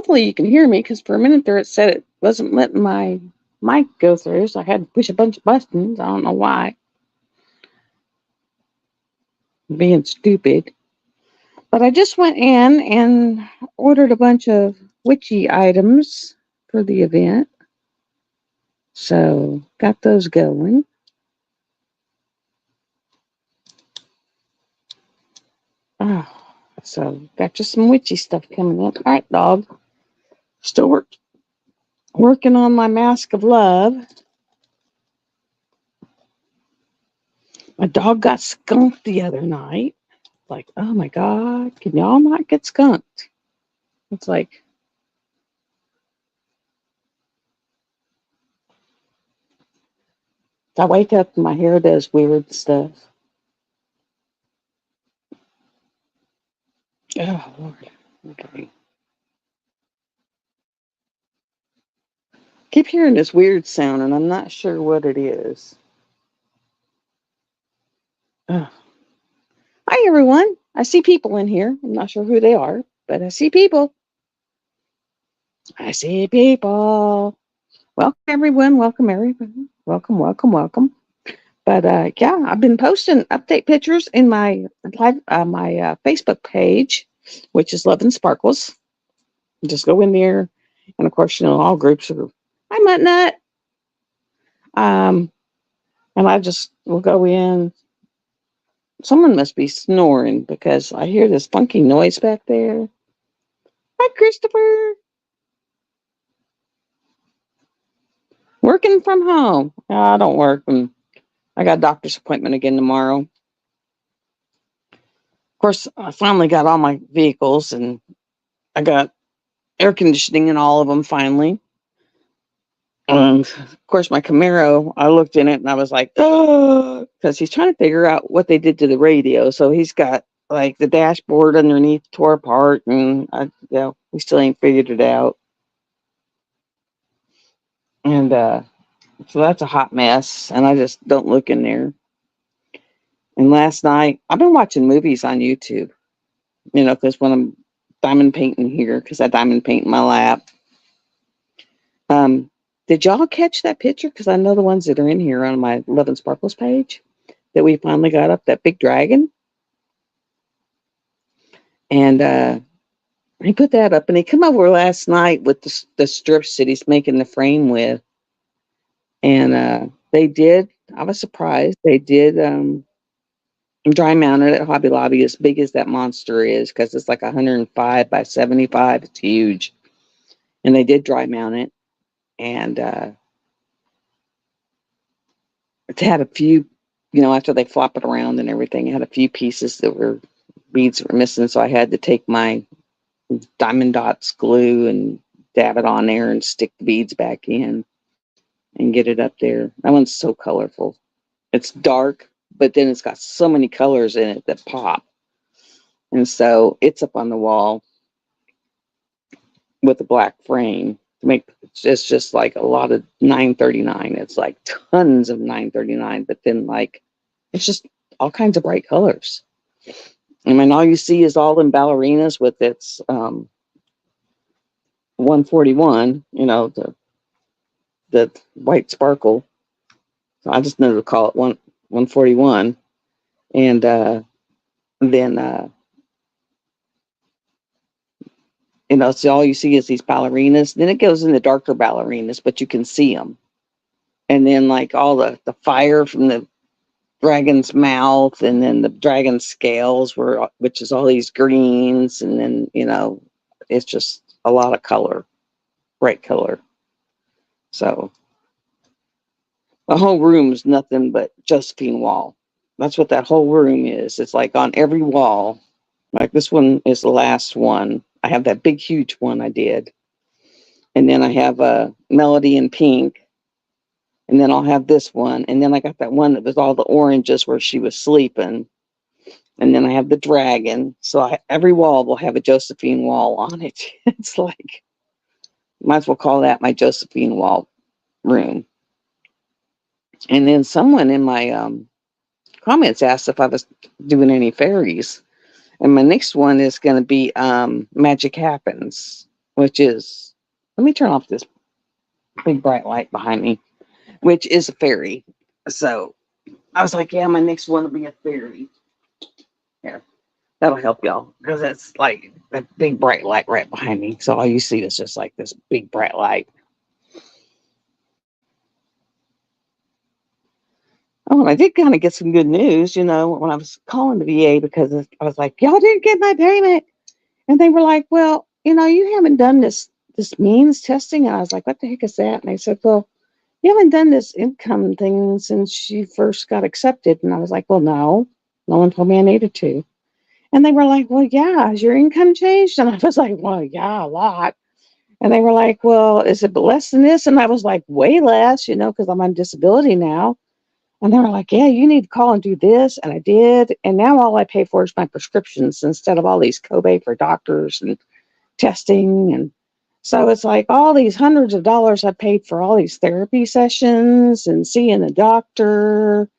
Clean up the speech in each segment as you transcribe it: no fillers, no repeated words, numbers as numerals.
hopefully you can hear me, because for a minute there it said it wasn't letting my mic go through, so I had to push a bunch of buttons. I don't know why. I'm being stupid. But I just went in and ordered a bunch of witchy items for the event. So got those going. Oh, so got just some witchy stuff coming in. All right, dog. Still working on my mask of love. My dog got skunked the other night. Like, oh my God, can y'all not get skunked? It's like, I wake up and my hair does weird stuff. Oh, Lord. Okay. Keep hearing this weird sound, and I'm not sure what it is. Oh. Hi, everyone. I see people in here. I'm not sure who they are, but I see people. I see people. Welcome, everyone. Welcome, everyone. Welcome, welcome, welcome. But yeah, I've been posting update pictures in my Facebook page, which is Love and Sparkles. Just go in there, and of course, all groups are. Hi, Mutt Nut. Um, and I just will go in. Someone must be snoring because I hear this funky noise back there. Hi, Christopher. Working from home. I don't work. And I got a doctor's appointment again tomorrow. Of course, I finally got all my vehicles, and I got air conditioning in all of them finally. Of course, my Camaro, I looked in it and I was like, oh, because he's trying to figure out what they did to the radio. So he's got like the dashboard underneath tore apart, and we still ain't figured it out. And so that's a hot mess, and I just don't look in there. And last night, I've been watching movies on YouTube, because when I'm diamond painting here, because I diamond paint in my lap. Did y'all catch that picture? Because I know the ones that are in here on my Love and Sparkles page that we finally got up, that big dragon. And he put that up, and he come over last night with the strips that he's making the frame with. And they did, I was surprised, they did dry mounted at Hobby Lobby, as big as that monster is, because it's like 105 by 75. It's huge. And they did dry mount it. And it had a few, after they flop it around and everything, it had a few pieces that were beads that were missing. So I had to take my diamond dots glue and dab it on there and stick the beads back in and get it up there. That one's so colorful. It's dark, but then it's got so many colors in it that pop. And so it's up on the wall with a black frame to make. It's just like a lot of 939. It's like tons of 939, but then like it's just all kinds of bright colors. I mean, all you see is all them ballerinas with its 141, the white sparkle. So I just know to call it 141. And then so all you see is these ballerinas. Then it goes into darker ballerinas, but you can see them. And then like all the fire from the dragon's mouth, and then the dragon scales, which is all these greens, and then it's just a lot of color, bright color. So the whole room is nothing but Josephine wall. That's what that whole room is. It's like on every wall. Like this one is the last one. I have that big, huge one I did. And then I have a Melody in pink. And then I'll have this one. And then I got that one that was all the oranges where she was sleeping. And then I have the dragon. So every wall will have a Josephine wall on it. It's like, might as well call that my Josephine wall room. And then someone in my comments asked if I was doing any fairies. And my next one is going to be Magic Happens. which is, let me turn off this big bright light behind me, which is a fairy. So I was like, yeah, my next one will be a fairy. Here, that'll help y'all because it's like that big bright light right behind me. So all you see is just like this big bright light. Oh, and I did kind of get some good news, when I was calling the VA because I was like, y'all didn't get my payment. And they were like, well, you haven't done this means testing. And I was like, what the heck is that? And they said, well, you haven't done this income thing since you first got accepted. And I was like, well, no one told me I needed to. And they were like, well, yeah, has your income changed? And I was like, well, yeah, a lot. And they were like, well, is it less than this? And I was like, way less, because I'm on disability now. And they were like, yeah, you need to call and do this. And I did. And now all I pay for is my prescriptions instead of all these copay for doctors and testing. And so it's like all these hundreds of dollars I paid for all these therapy sessions and seeing the doctor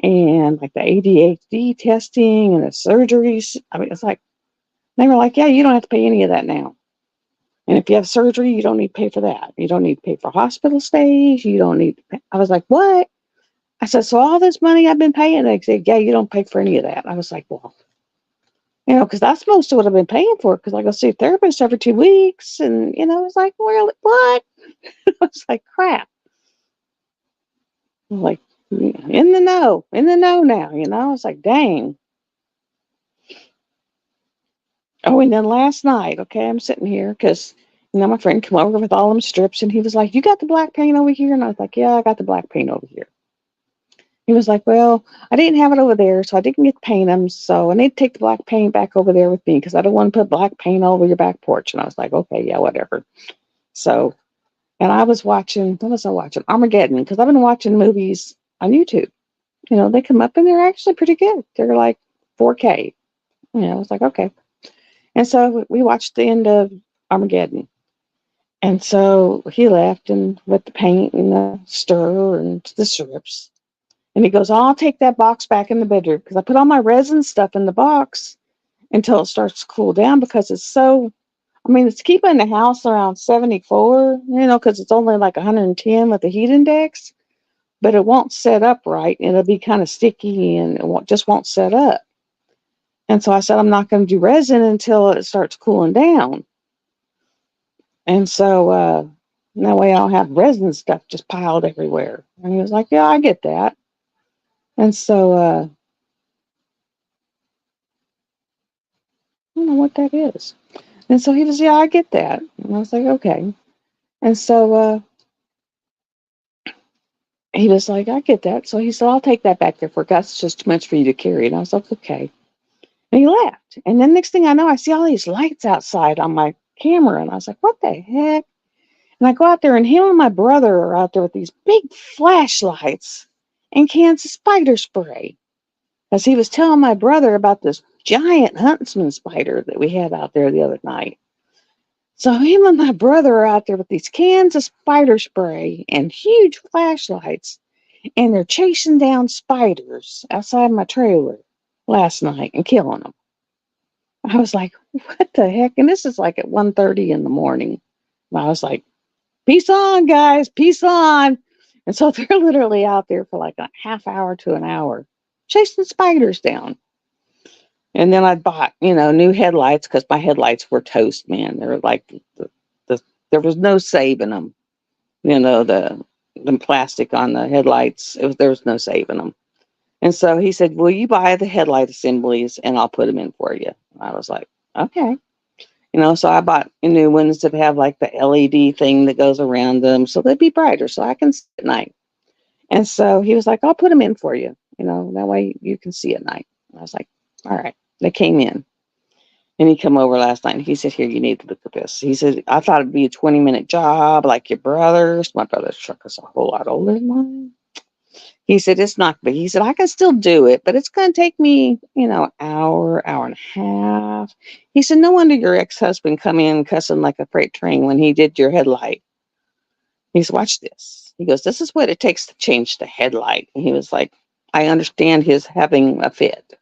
and like the ADHD testing and the surgeries. I mean, it's like, they were like, yeah, you don't have to pay any of that now. And if you have surgery, you don't need to pay for that. You don't need to pay for hospital stays. You don't need to pay. I was like, what? I said, so all this money I've been paying? They said, yeah, you don't pay for any of that. I was like, well, because that's most of what I've been paying for because I go see a therapist every 2 weeks. And, it's like, well, what? I was like, crap. I'm like, in the know now, I was like, dang. Oh, and then last night, okay, I'm sitting here because, my friend came over with all them strips and he was like, you got the black paint over here? And I was like, yeah, I got the black paint over here. He was like, well, I didn't have it over there, so I didn't get to paint them. So I need to take the black paint back over there with me because I don't want to put black paint all over your back porch. And I was like, okay, yeah, whatever. So, and I was watching, what was I watching? Armageddon, because I've been watching movies on YouTube. They come up and they're actually pretty good. They're like 4K. I was like, okay. And so we watched the end of Armageddon. And so he left and with the paint and the stir and the strips. And he goes, oh, I'll take that box back in the bedroom because I put all my resin stuff in the box until it starts to cool down because it's keeping the house around 74, because it's only like 110 with the heat index, but it won't set up right. And it'll be kind of sticky and just won't set up. And so I said, I'm not going to do resin until it starts cooling down. And so that way I don't have resin stuff just piled everywhere. And he was like, yeah, I get that. And so I don't know what that is. And so he was, yeah, I get that. And I was like, okay. And so he was like, I get that. So he said, I'll take that back there for Gus. It's just too much for you to carry. And I was like, okay. And he left. And then next thing I know, I see all these lights outside on my camera. And I was like, what the heck? And I go out there and him and my brother are out there with these big flashlights and cans of spider spray. As he was telling my brother about this giant huntsman spider that we had out there the other night. So him and my brother are out there with these cans of spider spray and huge flashlights, and they're chasing down spiders outside my trailer last night and killing them. I was like, what the heck? And this is like at 1:30 in the morning. And I was like, peace on, guys, peace on. And so they're literally out there for like a half hour to an hour chasing spiders down. And then I bought, new headlights because my headlights were toast, man. They were like, there was no saving them. The plastic on the headlights, there was no saving them. And so he said, will you buy the headlight assemblies and I'll put them in for you? I was like, okay. So I bought new ones that have like the LED thing that goes around them so they'd be brighter so I can see at night. And so he was like, I'll put them in for you. That way you can see at night. And I was like, all right. They came in. And he come over last night and he said, here, you need to look at this. He said, I thought it'd be a 20-minute job like your brother's. My brother's truck is a whole lot older than mine. He said, it's not, but he said, I can still do it, but it's going to take me, hour and a half. He said, no wonder your ex-husband come in cussing like a freight train when he did your headlight. He said, watch this. He goes, this is what it takes to change the headlight. And he was like, I understand his having a fit.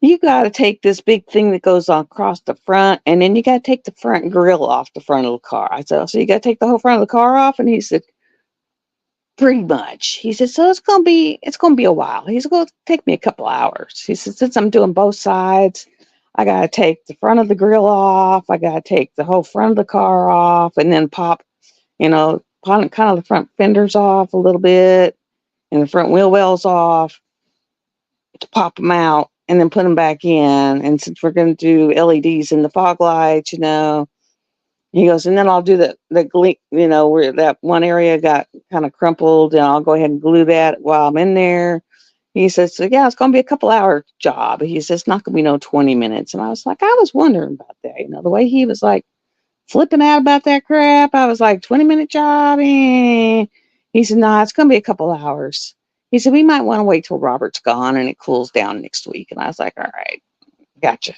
You got to take this big thing that goes on across the front, and then you got to take the front grill off the front of the car. I said, so you got to take the whole front of the car off? And he said, pretty much. He said, so it's gonna be a while. He's going to take me a couple hours. He said, since I'm doing both sides, I got to take the front of the grill off. I got to take the whole front of the car off, and then pop, kind of the front fenders off a little bit, and the front wheel wells off to pop them out, and then put them back in. And since we're going to do LEDs in the fog lights, he goes, and then I'll do the where that one area got kind of crumpled, and I'll go ahead and glue that while I'm in there. He says, so yeah, it's going to be a couple hour job. He says, it's not going to be no 20 minutes. And I was like, I was wondering about that. The way he was like flipping out about that crap, I was like, 20-minute job. Eh. He said, nah, it's going to be a couple hours. He said, we might want to wait till Robert's gone and it cools down next week. And I was like, all right, gotcha.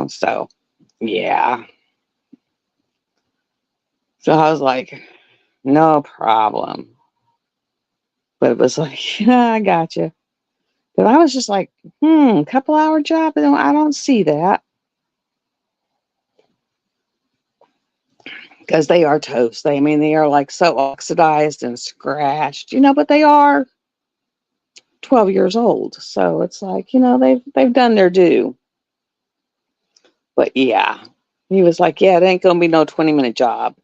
So yeah. So I was like, no problem. But it was like, yeah, I gotcha. But I was just like, couple hour job? I don't see that. Because they are toast. They are like so oxidized and scratched, but they are 12 years old. So it's like, they've done their due. But yeah, he was like, yeah, it ain't going to be no 20-minute job.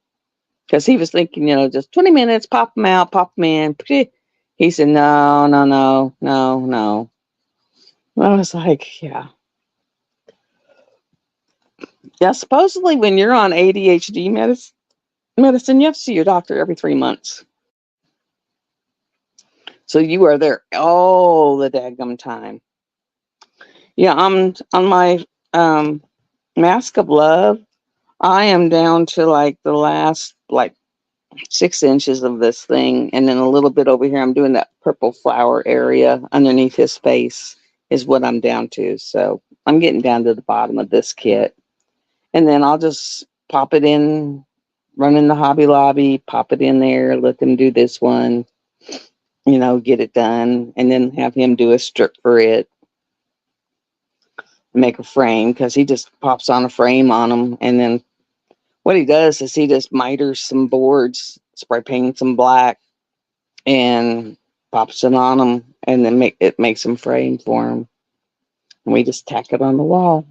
Because he was thinking, just 20 minutes, pop them out, pop them in. He said, no, no, no, no, no. I was like, yeah. Yeah, supposedly when you're on ADHD medicine, you have to see your doctor every 3 months. So you are there all the daggum time. Yeah, I'm on my mask of love. I am down to like the last 6 inches of this thing, and then a little bit over here. I'm doing that purple flower area underneath his face is what I'm down to. So I'm getting down to the bottom of this kit, and then I'll just pop it in, run in the Hobby Lobby, pop it in there, let them do this one, get it done, and then have him do a strip for it, make a frame, because he just pops on a frame on them, and then what he does is he just miters some boards, spray paints them black, and pops it on them, and then makes them frame for him. And we just tack it on the wall,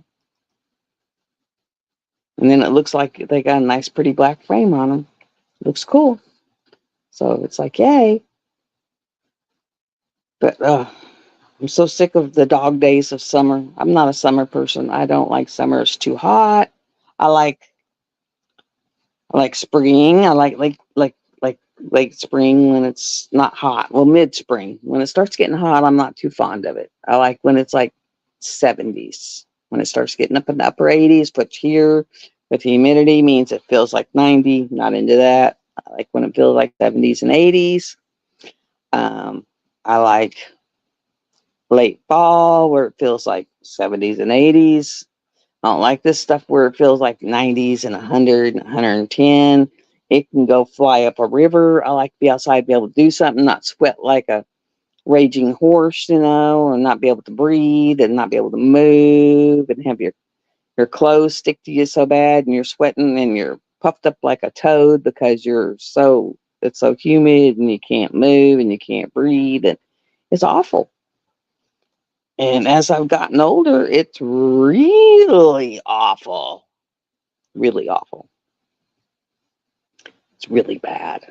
and then it looks like they got a nice, pretty black frame on them. Looks cool. So it's like, yay! But I'm so sick of the dog days of summer. I'm not a summer person. I don't like summer. It's too hot. I like spring. I like late spring when it's not hot. Well, mid spring. When it starts getting hot, I'm not too fond of it. I like when it's like 70s. When it starts getting up in the upper 80s, which here with the humidity means it feels like 90. Not into that. I like when it feels like 70s and 80s. I like late fall where it feels like 70s and 80s. I don't like this stuff where it feels like 90s and 100 and 110. It can go fly up a river. I like to be outside, be able to do something, not sweat like a raging horse, and not be able to breathe and not be able to move and have your clothes stick to you so bad and you're sweating and you're puffed up like a toad because it's so humid and you can't move and you can't breathe, and it's awful. And as I've gotten older, it's really awful. Really awful. It's really bad.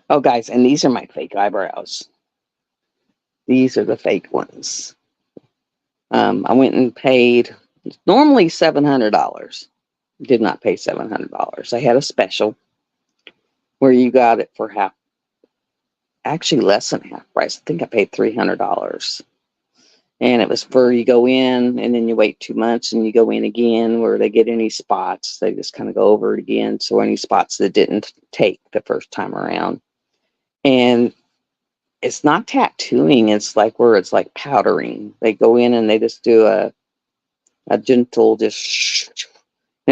Oh, guys, and these are my fake eyebrows. These are the fake ones. I went and paid normally $700. Did not pay $700. I had a special where you got it for actually less than half price. I think I paid $300. And it was for you go in and then you wait 2 months and you go in again where they get any spots. They just kind of go over it again. So any spots that didn't take the first time around. And it's not tattooing. It's like where it's like powdering. They go in and they just do a gentle and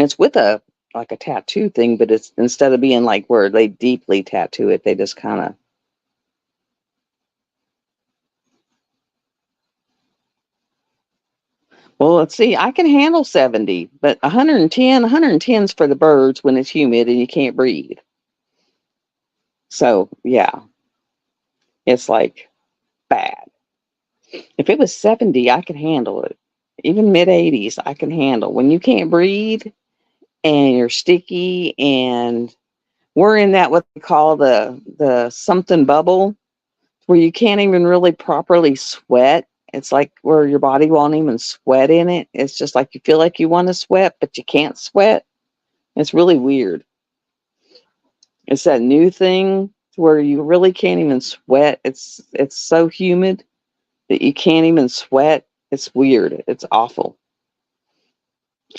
it's with a tattoo thing, but it's instead of being like where they deeply tattoo it, they just kind of Well, let's see. I can handle 70, but 110, 110's for the birds when it's humid and you can't breathe. So, yeah, it's like bad. If it was 70, I could handle it. Even mid 80s, I can handle. When you can't breathe and you're sticky and we're in that what they call the something bubble where you can't even really properly sweat. It's like where your body won't even sweat in it. It's just like you feel like you want to sweat, but you can't sweat. It's really weird. It's that new thing where you really can't even sweat. It's so humid that you can't even sweat. It's weird. It's awful.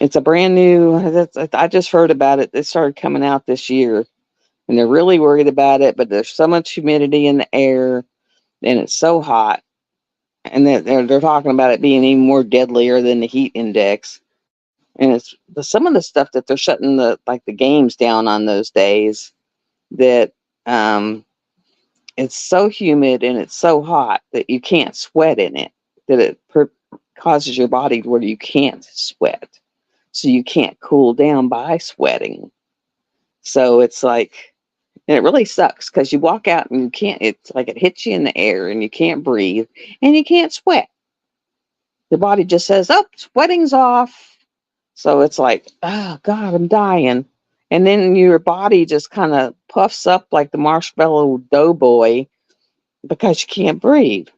It's a brand new. I just heard about it. It started coming out this year, and they're really worried about it. But there's so much humidity in the air, and it's so hot, and they're talking about it being even more deadlier than the heat index. And it's some of the stuff that they're shutting the games down on those days that um it's so humid and it's so hot that you can't sweat in it, that causes your body where you can't sweat. So you can't cool down by sweating. So it's like, and it really sucks because you walk out and you can't, it's like it hits you in the air and you can't breathe and you can't sweat. The body just says, oh, sweating's off. So it's like, oh, God, I'm dying. And then your body just kind of puffs up like the marshmallow doughboy because you can't breathe.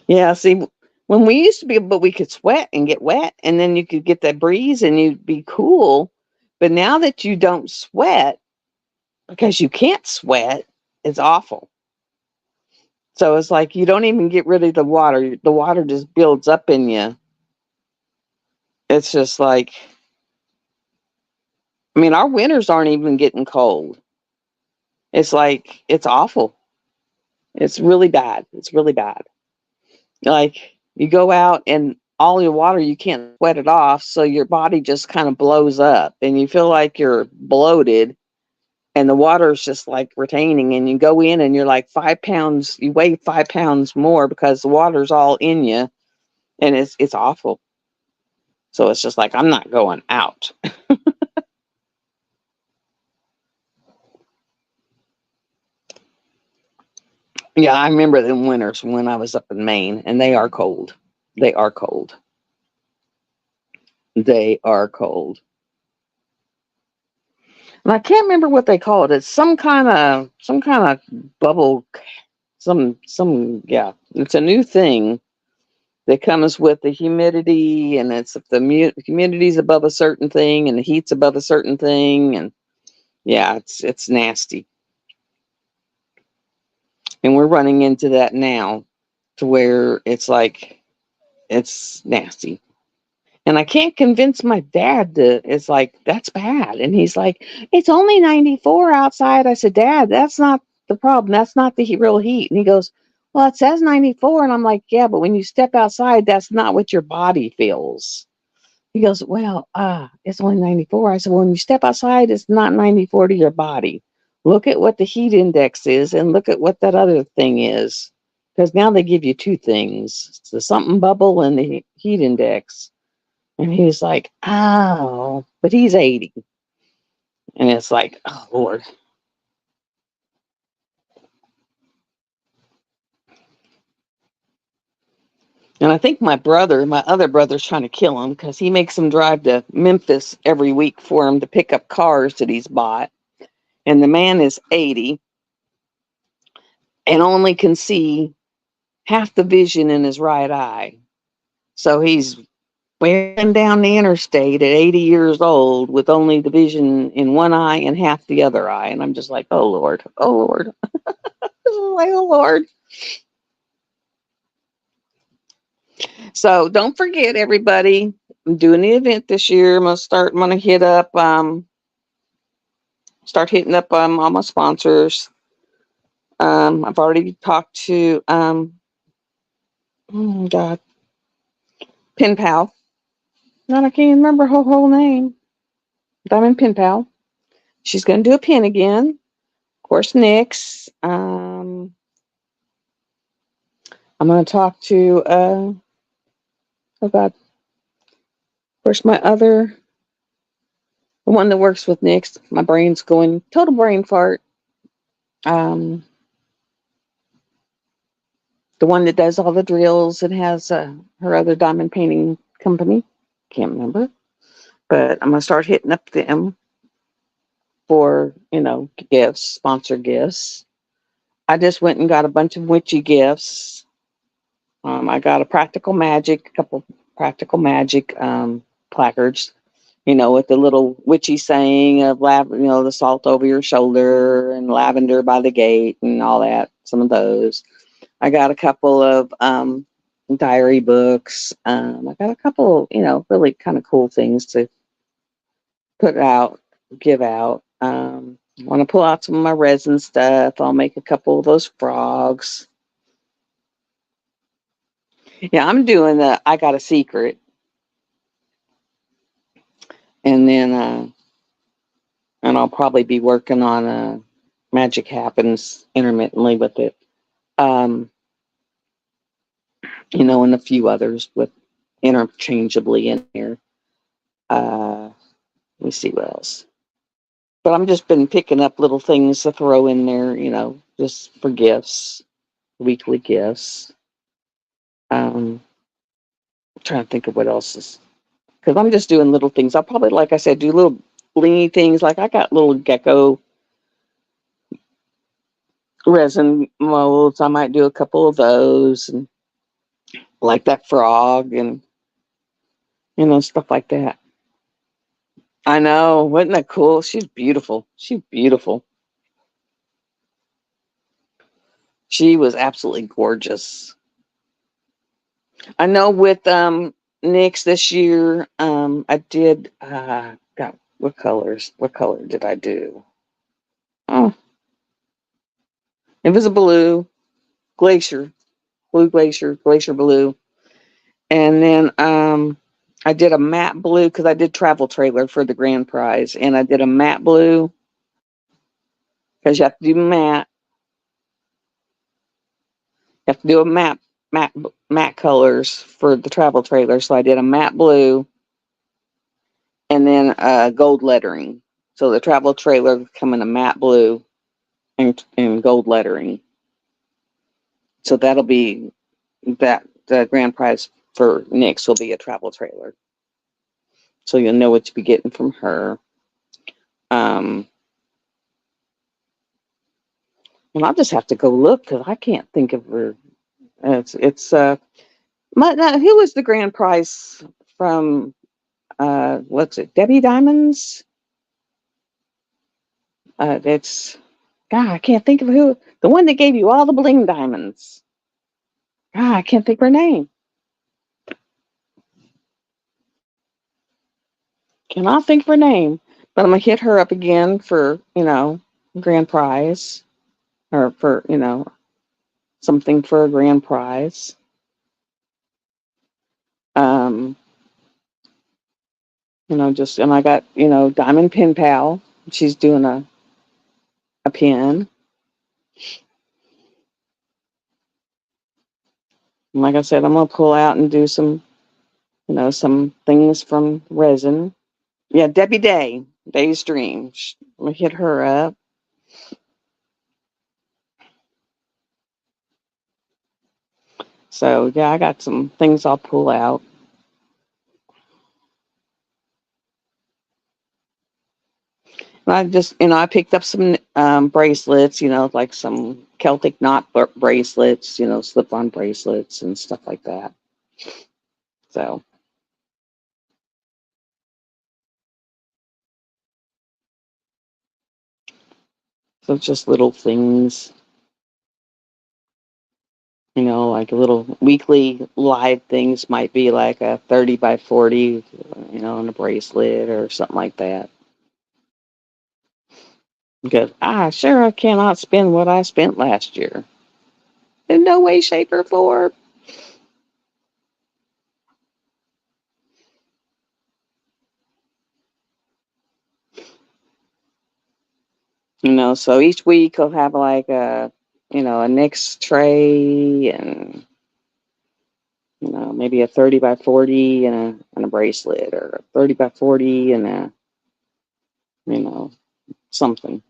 Yeah, see, when we used to be, but we could sweat and get wet, and then you could get that breeze and you'd be cool. But now that you don't sweat because you can't sweat, it's awful. So it's like you don't even get rid of the water. The water just builds up in you. It's just like, I mean, our winters aren't even getting cold. It's like, it's awful. It's really bad. It's really bad. Like you go out and all your water, you can't sweat it off. So your body just kind of blows up and you feel like you're bloated and the water is just like retaining. And you go in and you're like 5 pounds, you weigh 5 pounds more because the water's all in you and it's awful. So it's just like, I'm not going out. Yeah, I remember the winters when I was up in Maine and they are cold. They are cold. They are cold. And I can't remember what they call it. It's some kind of bubble, yeah. It's a new thing that comes with the humidity, and it's if the humidity's above a certain thing and the heat's above a certain thing, and yeah, it's nasty. And we're running into that now, to where it's like it's nasty. And I can't convince my dad to, it's like, that's bad. And he's like, it's only 94 outside. I said, Dad, that's not the problem. That's not the real heat. And he goes, well, it says 94. And I'm like, yeah, but when you step outside, that's not what your body feels. He goes, well, it's only 94. I said, well, when you step outside, it's not 94 to your body. Look at what the heat index is and look at what that other thing is. Because now they give you two things. It's the something bubble and the heat index. And he's like, oh, but he's 80. And it's like, oh, Lord. And I think my other brother's trying to kill him because he makes him drive to Memphis every week for him to pick up cars that he's bought. And the man is 80 and only can see half the vision in his right eye. So he's wearing down the interstate at 80 years old with only the vision in one eye and half the other eye. And I'm just like, oh, Lord, oh, Lord, oh, Lord. So don't forget, everybody. I'm doing the event this year. I'm gonna start hitting up all my sponsors. I've already talked to oh God, Pen Pal. Now I can't remember her whole name. Diamond Pen Pal. She's gonna do a pin again. course, Nick's. I'm going to talk to, oh God, of course, the one that works with Nick's. My brain's going total brain fart. Um, the one that does all the drills and has her other diamond painting company. Can't remember. But I'm going to start hitting up them for, gifts, sponsor gifts. I just went and got a bunch of witchy gifts. I got a couple practical magic placards, with the little witchy saying of the salt over your shoulder and lavender by the gate and all that. Some of those. I got a couple of diary books. I got a couple, really kind of cool things to put out, give out. I want to pull out some of my resin stuff. I'll make a couple of those frogs. Yeah, I'm doing the I Got a Secret. And then, and I'll probably be working on Magic Happens intermittently with it. Um, and a few others with interchangeably in here. Let me see what else. But I'm just been picking up little things to throw in there, just for gifts, weekly gifts. I'm trying to think of what else is because I'm just doing little things. I'll probably, like I said, do little blingy things. Like I got little gecko resin molds. I might do a couple of those, and like that frog, and stuff like that. I know, wasn't that cool? She's beautiful. She's beautiful. She was absolutely gorgeous. I know with Nyx this year, I did got what colors? What color did I do? Oh, Invisible Blue, Glacier, Blue Glacier, Glacier Blue. And then I did a matte blue because I did travel trailer for the grand prize. And I did a matte blue because you have to do matte. You have to do a matte, matte colors for the travel trailer. So I did a matte blue and then gold lettering. So the travel trailer come in a matte blue and gold lettering. So that'll be that the grand prize for Nyx will be a travel trailer. So you'll know what you'll be getting from her. Um, and I'll just have to go look because I can't think of her. It's who was the grand prize from what's it, Debbie Diamonds? It's God, I can't think of who the one that gave you all the bling diamonds. God, I can't think of her name. Cannot think of her name. But I'm gonna hit her up again for, grand prize. Or for, something for a grand prize. Um, just and I got, Diamond Pin Pal. She's doing a pin. And like I said, I'm gonna pull out and do some things from resin. Yeah, Debbie Day's Dream. I'm gonna hit her up. So yeah, I got some things I'll pull out. And I just, I picked up some bracelets, like some Celtic knot bracelets, slip-on bracelets and stuff like that. So, so just little things, like little weekly live things might be like a 30 by 40, on a bracelet or something like that. Because I sure cannot spend what I spent last year. In no way, shape, or form. So each week I'll have like a next tray and, maybe a 30 by 40 and a bracelet, or a 30 by 40 and you know, something.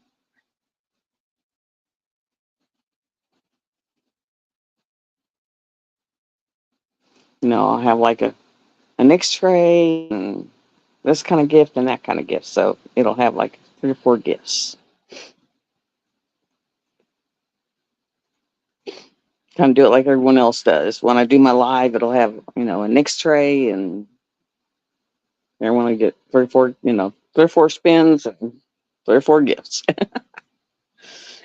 I'll have like a next tray and this kind of gift and that kind of gift. So it'll have like 3 or 4 gifts. Kind of do it like everyone else does. When I do my live, it'll have, a next tray, and everyone will get 3 or 4 spins and 3 or 4 gifts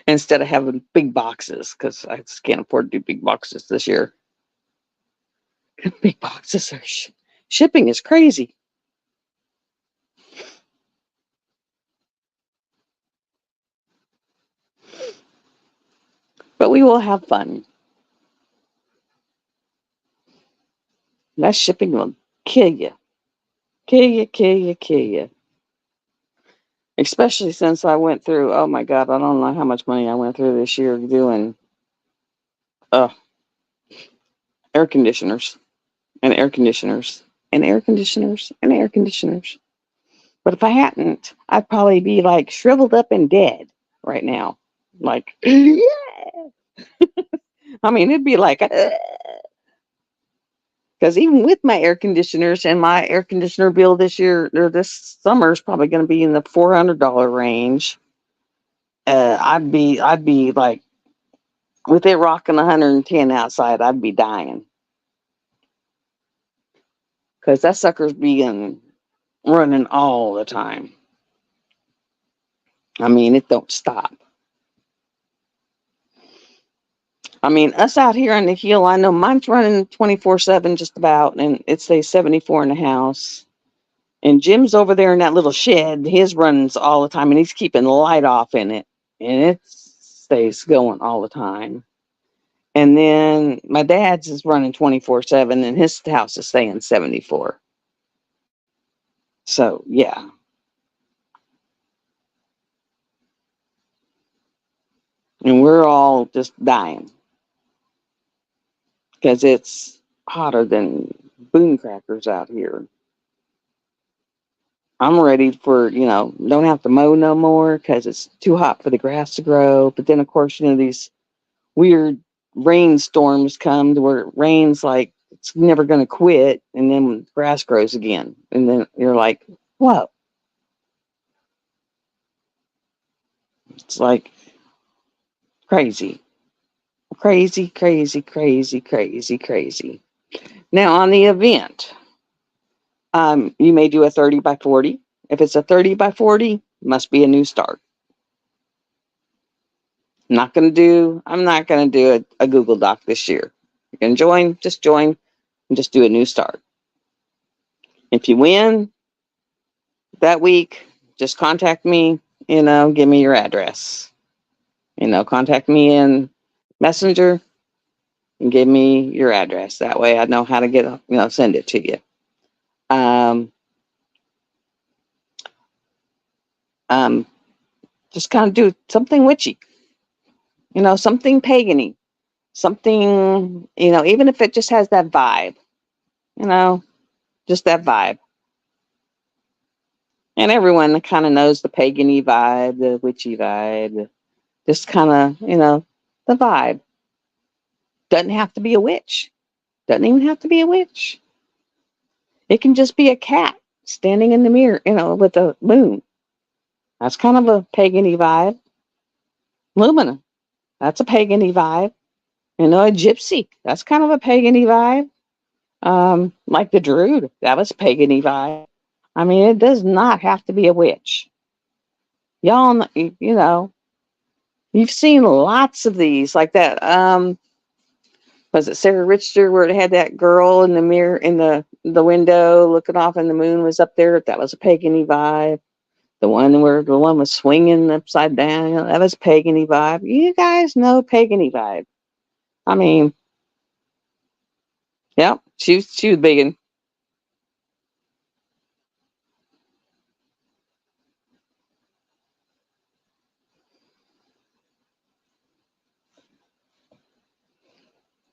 instead of having big boxes, because I just can't afford to do big boxes this year. Big boxes are shipping is crazy, but we will have fun. That shipping will kill you, kill you, kill you, kill you. Especially since I went through, oh my God, I don't know how much money I went through this year doing uh, air conditioners and air conditioners and air conditioners and air conditioners. But if I hadn't, I'd probably be like shriveled up and dead right now. Like, yeah. I mean, it'd be like, because even with my air conditioners, and my air conditioner bill this year or this summer is probably going to be in the $400 range. I'd be like, with it rocking 110 outside, I'd be dying, because that sucker's being running all the time. I mean, it don't stop. I mean, us out here on the hill, I know mine's running 24/7 just about, and it stays 74 in the house. And Jim's over there in that little shed. His runs all the time, and he's keeping the light off in it, and it stays going all the time. And then my dad's is running 24/7, and his house is staying 74. So yeah, and we're all just dying because it's hotter than boom crackers out here. I'm ready for, don't have to mow no more because it's too hot for the grass to grow. But then, of course, these weird rainstorms come to where it rains like it's never going to quit. And then grass grows again. And then you're like, whoa. It's like crazy, crazy, crazy, crazy, crazy, crazy. Now, on the event, you may do a 30 by 40. If it's a 30 by 40, must be a new start. I'm not gonna do a Google Doc this year. You can join, and just do a new start. If you win that week, just contact me, give me your address. Contact me in Messenger and give me your address. That way I know how to send it to you. Um, um, just kind of do something witchy, something pagany, something, even if it just has that vibe, you know, just that vibe. And everyone kind of knows the pagany vibe, the witchy vibe, just kind of, the vibe. Doesn't have to be a witch. Doesn't even have to be a witch. It can just be a cat standing in the mirror, with a moon. That's kind of a pagany vibe. Lumina, that's a pagany vibe. A gypsy, that's kind of a pagany vibe. Like the Druid, that was a pagany vibe. I mean, it does not have to be a witch. Y'all, you've seen lots of these like that. Was it Sarah Richter where it had that girl in the mirror in the window looking off and the moon was up there? That was a pagany vibe. The one where the one was swinging upside down, that was pagany vibe. You guys know pagany vibe. I mean, yeah, she was big.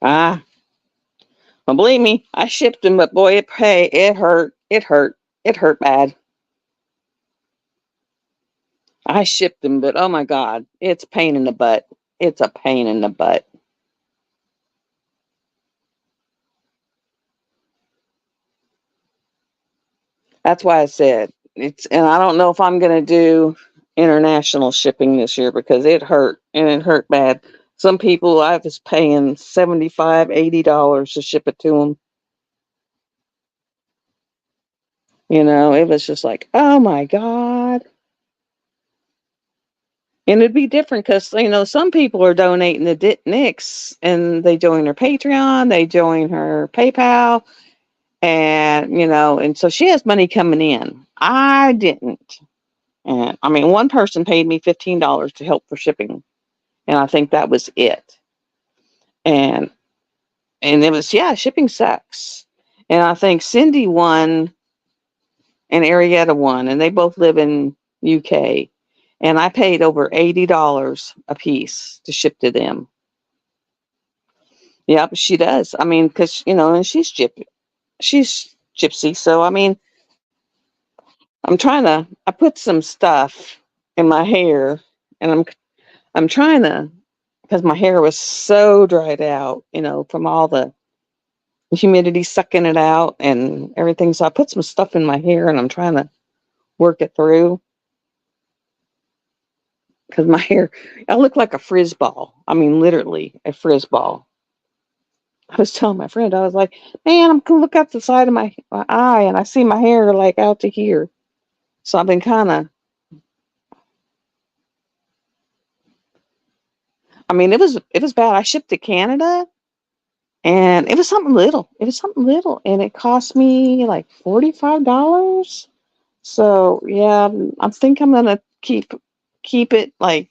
Ah, well, believe me, I shipped them, but boy, it hurt. It hurt. It hurt bad. I shipped them, but oh my God, it's a pain in the butt. It's a pain in the butt. That's why I said it's, and I don't know if I'm going to do international shipping this year because it hurt and it hurt bad. Some people I was paying $75, $80 to ship it to them. It was just like, oh my God. And it'd be different because, some people are donating to Nix and they join her Patreon, they join her PayPal, and so she has money coming in. I didn't. And I mean, one person paid me $15 to help for shipping, and I think that was it. And it was, yeah, shipping sucks. And I think Cindy won and Arietta won, and they both live in UK. And I paid over $80 a piece to ship to them. Yep, she does. I mean, because and she's gypsy. So I mean, I put some stuff in my hair, and I'm trying to, because my hair was so dried out, from all the humidity sucking it out and everything. So I put some stuff in my hair, and I'm trying to work it through because my hair, I look like a frizz ball. I mean, literally a frizz ball. I was telling my friend, I was like, man, I'm gonna look out the side of my eye and I see my hair like out to here. So I've been kind of, I mean, it was bad. I shipped to Canada and it was something little. It was something little and it cost me like $45. So yeah, I think I'm gonna keep it like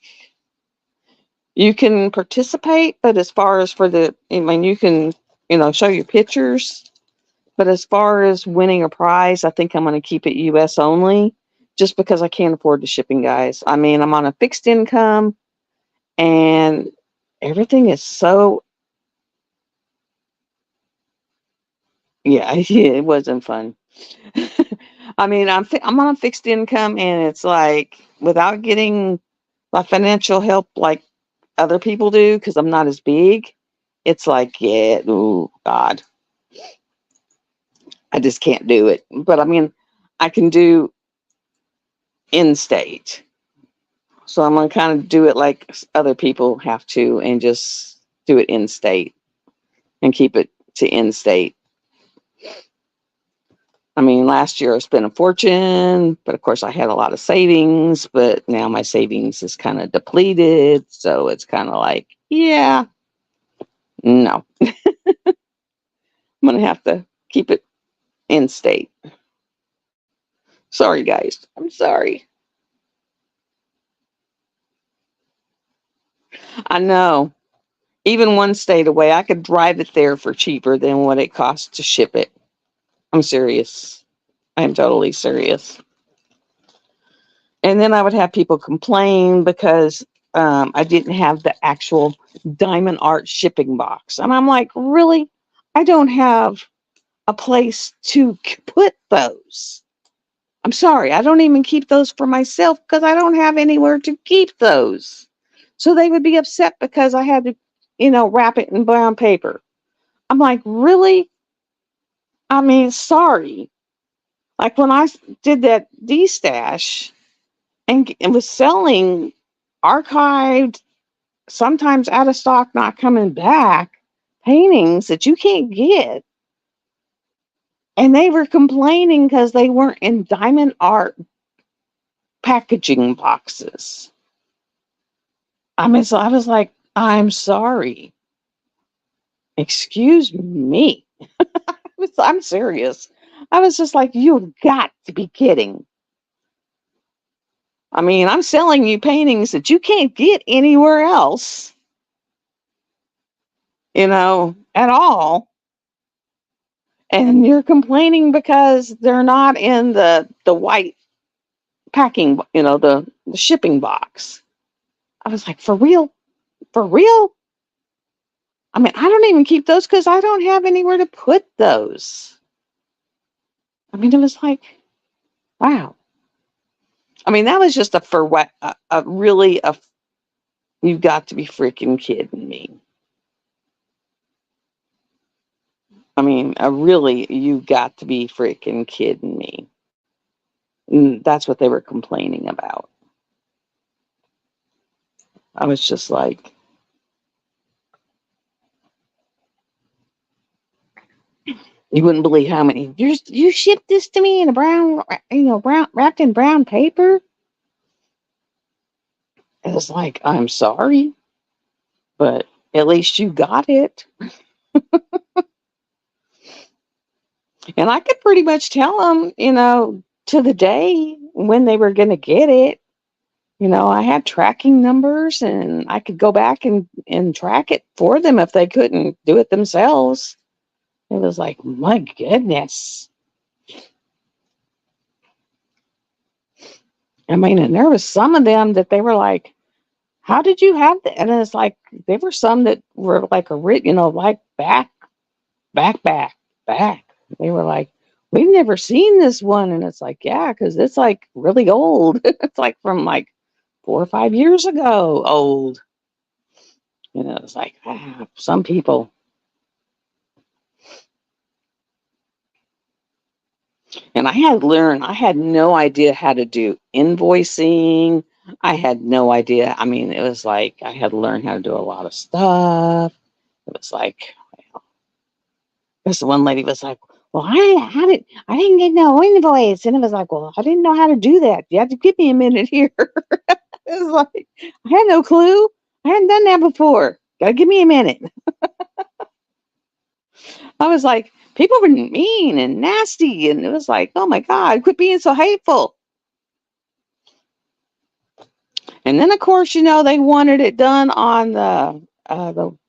you can participate, but as far as for I mean, you can, show your pictures. But as far as winning a prize, I think I'm going to keep it US only just because I can't afford the shipping, guys. I mean, I'm on a fixed income and everything is so, yeah, yeah, it wasn't fun. I mean, I'm on a fixed income and it's like without getting my financial help like other people do because I'm not as big, it's like, yeah, oh God, I just can't do it. But I mean, I can do in state. So I'm gonna kind of do it like other people have to, and just do it in state and keep it to in state. I mean, last year I spent a fortune, but of course I had a lot of savings, but now my savings is kind of depleted. So it's kind of like, yeah, no, I'm gonna have to keep it in state. Sorry, guys. I'm sorry. I know. Even one state away, I could drive it there for cheaper than what it costs to ship it. I'm serious. I'm totally serious. And then I would have people complain because I didn't have the actual diamond art shipping box. And I'm like, really? I don't have a place to put those. I'm sorry. I don't even keep those for myself because I don't have anywhere to keep those. So they would be upset because I had to, wrap it in brown paper. I'm like, really? I mean, sorry. Like when I did that D stash and was selling archived, sometimes out of stock, not coming back paintings that you can't get. And they were complaining because they weren't in diamond art packaging boxes. I mean, so I was like, I'm sorry. Excuse me. I'm serious. I was just like, you've got to be kidding. I mean, I'm selling you paintings that you can't get anywhere else, at all. And you're complaining because they're not in the white packing, the shipping box. I was like, for real? For real? I mean, I don't even keep those because I don't have anywhere to put those. I mean, it was like, wow. I mean, that was just a really a you've got to be freaking kidding me. I mean, a really you've got to be freaking kidding me. And that's what they were complaining about. I was just like, you wouldn't believe how many. You shipped this to me in a brown, brown wrapped in brown paper. It was like, I'm sorry, but at least you got it. And I could pretty much tell them, to the day when they were going to get it. I had tracking numbers and I could go back and track it for them if they couldn't do it themselves. It was like, my goodness. I mean, and there was some of them that they were like, how did you have that? And it's like, there were some that were like like back. They were like, we've never seen this one. And it's like, yeah, because it's like really old. It's like from like 4 or 5 years ago old. It's like, some people. And I had no idea how to do invoicing. I had no idea. I mean, it was like I had to learn how to do a lot of stuff. It was like, this one lady was like, well, I didn't get no invoice. And it was like, well, I didn't know how to do that. You have to give me a minute here. It was like, I had no clue. I hadn't done that before. Gotta give me a minute. I was like, people were mean and nasty. And it was like, oh my God, quit being so hateful. And then, of course, they wanted it done on the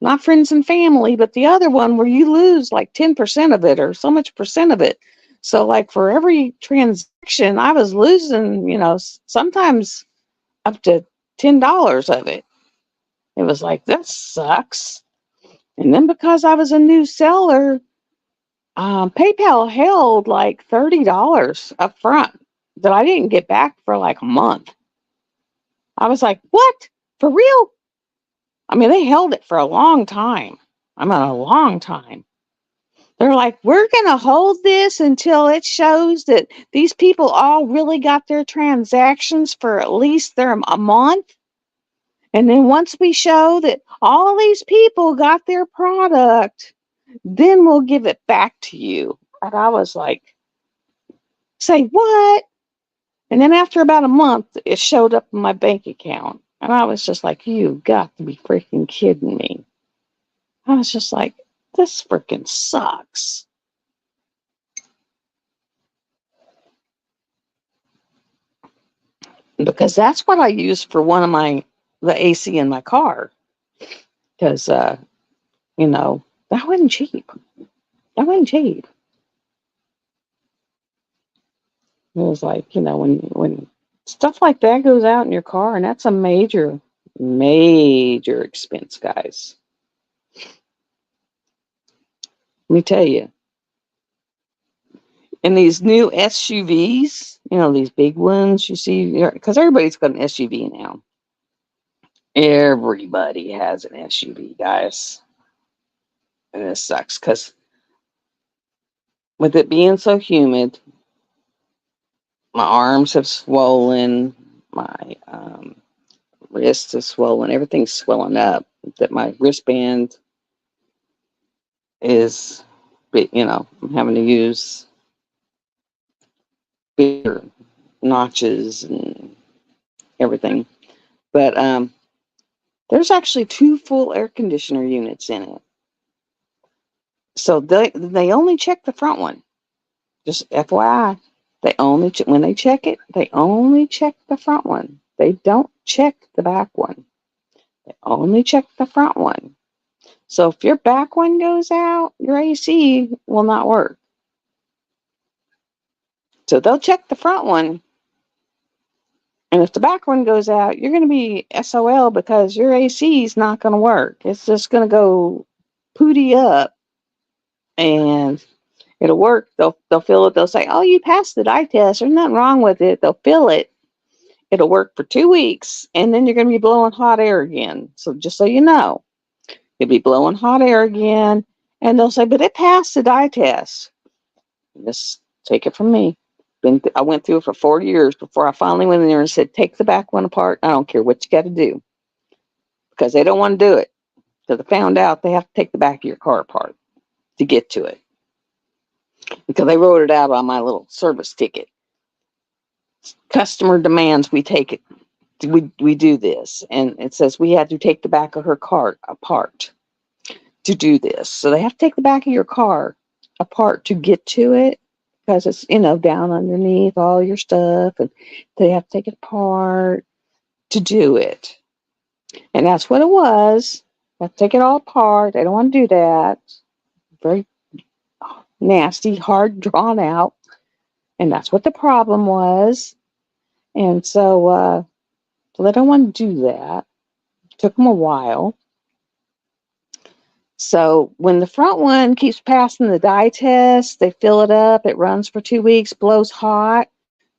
not friends and family, but the other one where you lose like 10% of it or so much percent of it. So, like for every transaction, I was losing, sometimes up to $10 of it. It was like, that sucks. And then because I was a new seller, PayPal held like $30 up front that I didn't get back for like a month. I was like, what? For real? I mean, they held it for a long time. I mean, a long time. They're like, we're going to hold this until it shows that these people all really got their transactions for at least a month. And then once we show that all these people got their product, then we'll give it back to you. And I was like, say what? And then after about a month, it showed up in my bank account. And I was just like, you got to be freaking kidding me. I was just like, this freaking sucks. Because that's what I use for the AC in my car. Because, that wasn't cheap. That wasn't cheap. It was like, when stuff like that goes out in your car, and that's a major, major expense, guys. Let me tell you. And these new SUVs, these big ones you see, because everybody's got an SUV now. Everybody has an SUV, guys. And it sucks because with it being so humid, my arms have swollen, my wrists have swollen, everything's swelling up. That my wristband is, I'm having to use bigger notches and everything. But there's actually 2 full air conditioner units in it. So they only check the front one. Just FYI, when they check it, they only check the front one. They don't check the back one. They only check the front one. So if your back one goes out, your AC will not work. So they'll check the front one. And if the back one goes out, you're going to be SOL because your AC is not going to work. It's just going to go pooty up, and it'll work. They'll fill it. They'll say, "Oh, you passed the dye test. There's nothing wrong with it." They'll fill it. It'll work for 2 weeks, and then you're going to be blowing hot air again. So just so you know, you'll be blowing hot air again, and they'll say, "But it passed the dye test." Just take it from me. I went through it for 4 years before I finally went in there and said, "Take the back one apart. I don't care what you got to do," because they don't want to do it. Because I found out they have to take the back of your car apart to get to it. Because they wrote it out on my little service ticket. Customer demands we take it. We do this, and it says we had to take the back of her car apart to do this. So they have to take the back of your car apart to get to it, because it's, down underneath all your stuff, and they have to take it apart to do it. And that's what it was. They have to take it all apart. They don't want to do that. Very nasty, hard, drawn out. And that's what the problem was. And so they don't want to do that. It took them a while. So when the front one keeps passing the dye test, they fill it up, it runs for 2 weeks, blows hot,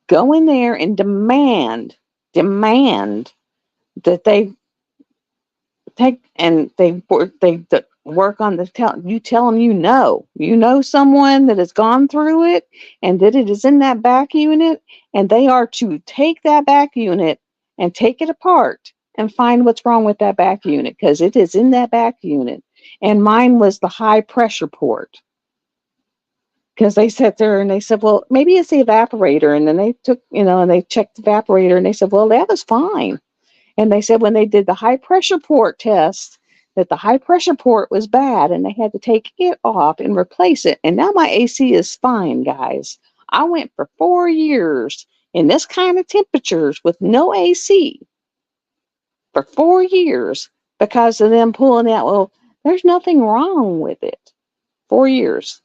go in there and demand that they take, and they work on you tell them, you know someone that has gone through it and that it is in that back unit, and they are to take that back unit and take it apart and find what's wrong with that back unit, because it is in that back unit. And mine was the high pressure port, because they sat there and they said, well, maybe it's the evaporator. And then they took, and they checked the evaporator, and they said, well, that was fine. And they said when they did the high pressure port test, that the high pressure port was bad, and they had to take it off and replace it. And now my AC is fine, guys. I went for 4 years in this kind of temperatures with no AC for 4 years because of them pulling out, well, there's nothing wrong with it. 4 years.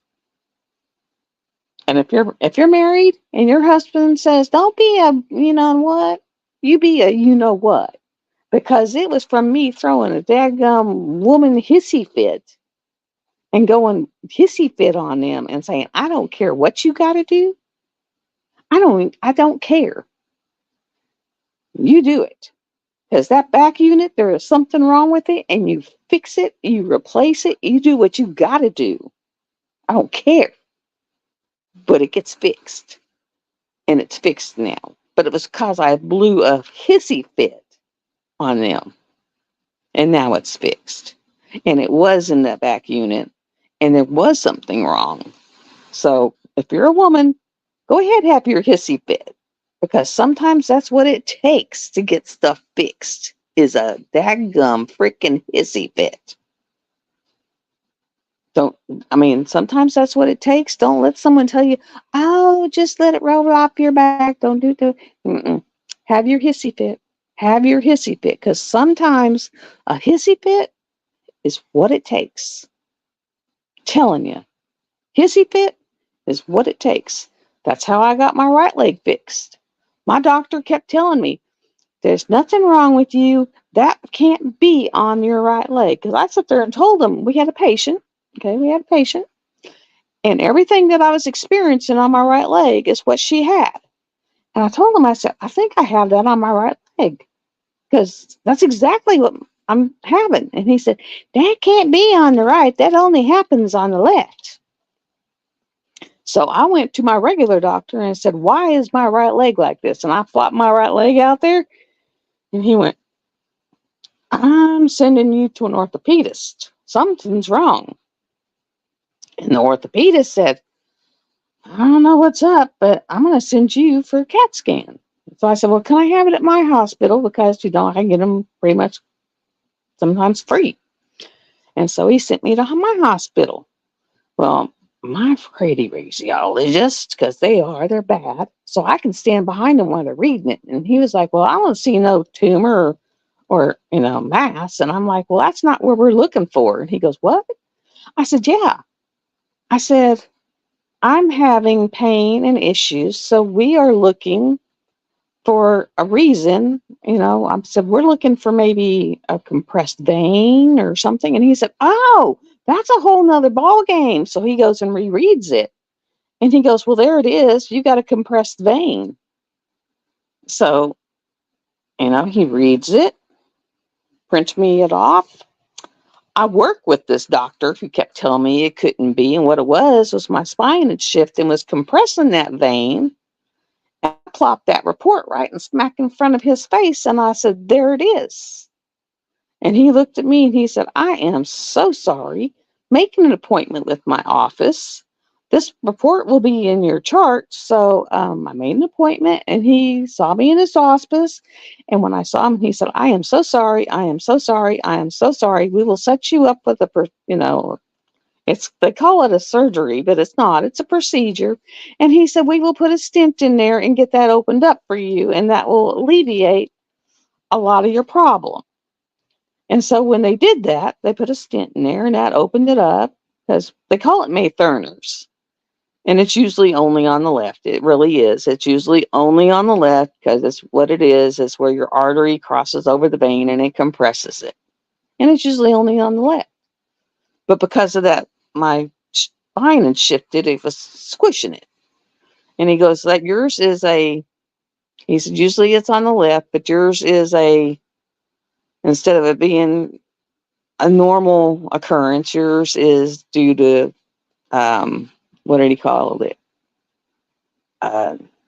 And if you're married and your husband says, don't be a you know what, you be a you know what. Because it was from me throwing a daggum woman hissy fit and going hissy fit on them and saying, I don't care what you got to do. I don't care. You do it. Because that back unit, there is something wrong with it, and you fix it, you replace it, you do what you got to do. I don't care. But it gets fixed. And it's fixed now. But it was because I blew a hissy fit on them. And now it's fixed. And it was in that back unit, and there was something wrong. So if you're a woman, go ahead and have your hissy fit, because sometimes that's what it takes to get stuff fixed, is a daggum freaking hissy fit. Sometimes that's what it takes. Don't let someone tell you, oh, just let it roll off your back. Don't do that. Have your hissy fit. Have your hissy fit, because sometimes a hissy fit is what it takes. Telling you, hissy fit is what it takes. That's how I got my right leg fixed. My doctor kept telling me, there's nothing wrong with you. That can't be on your right leg. Because I sat there and told him we had a patient. Okay, we had a patient. And everything that I was experiencing on my right leg is what she had. And I told him, I said, I think I have that on my right leg, because that's exactly what I'm having. And he said, that can't be on the right. That only happens on the left. So I went to my regular doctor and said, why is my right leg like this? And I flopped my right leg out there. And he went, I'm sending you to an orthopedist. Something's wrong. And the orthopedist said, I don't know what's up, but I'm going to send you for a CAT scan. So I said, well, can I have it at my hospital? Because, I can get them pretty much sometimes free. And so he sent me to my hospital. Well, my radiologist, because they're bad, so I can stand behind them while they're reading it. And he was like, well, I don't see no tumor or mass. And I'm like, well, that's not what we're looking for. And he goes, what? I said, yeah. I said, I'm having pain and issues, so we are looking for a reason. I said, we're looking for maybe a compressed vein or something. And he said, oh, That's a whole nother ball game. So he goes and rereads it. And he goes, well, there it is. You got a compressed vein. So, he reads it, prints me it off. I work with this doctor who kept telling me it couldn't be. And what it was my spine had shifted and was compressing that vein. And I plopped that report right and smack in front of his face. And I said, there it is. And he looked at me and he said, I am so sorry. Making an appointment with my office. This report will be in your chart. So I made an appointment and he saw me in his office. And when I saw him, he said, I am so sorry. I am so sorry. I am so sorry. We will set you up with they call it a surgery, but it's not. It's a procedure. And he said, we will put a stent in there and get that opened up for you. And that will alleviate a lot of your problem. And so when they did that, they put a stent in there and that opened it up because they call it May Thurners. And it's usually only on the left. It really is. It's usually only on the left because it's what it is where your artery crosses over the vein and it compresses it. And it's usually only on the left. But because of that, my spine had shifted. It was squishing it. And he goes, like yours is he said, usually it's on the left, but yours is instead of it being a normal occurrence, yours is due to, what did he call it?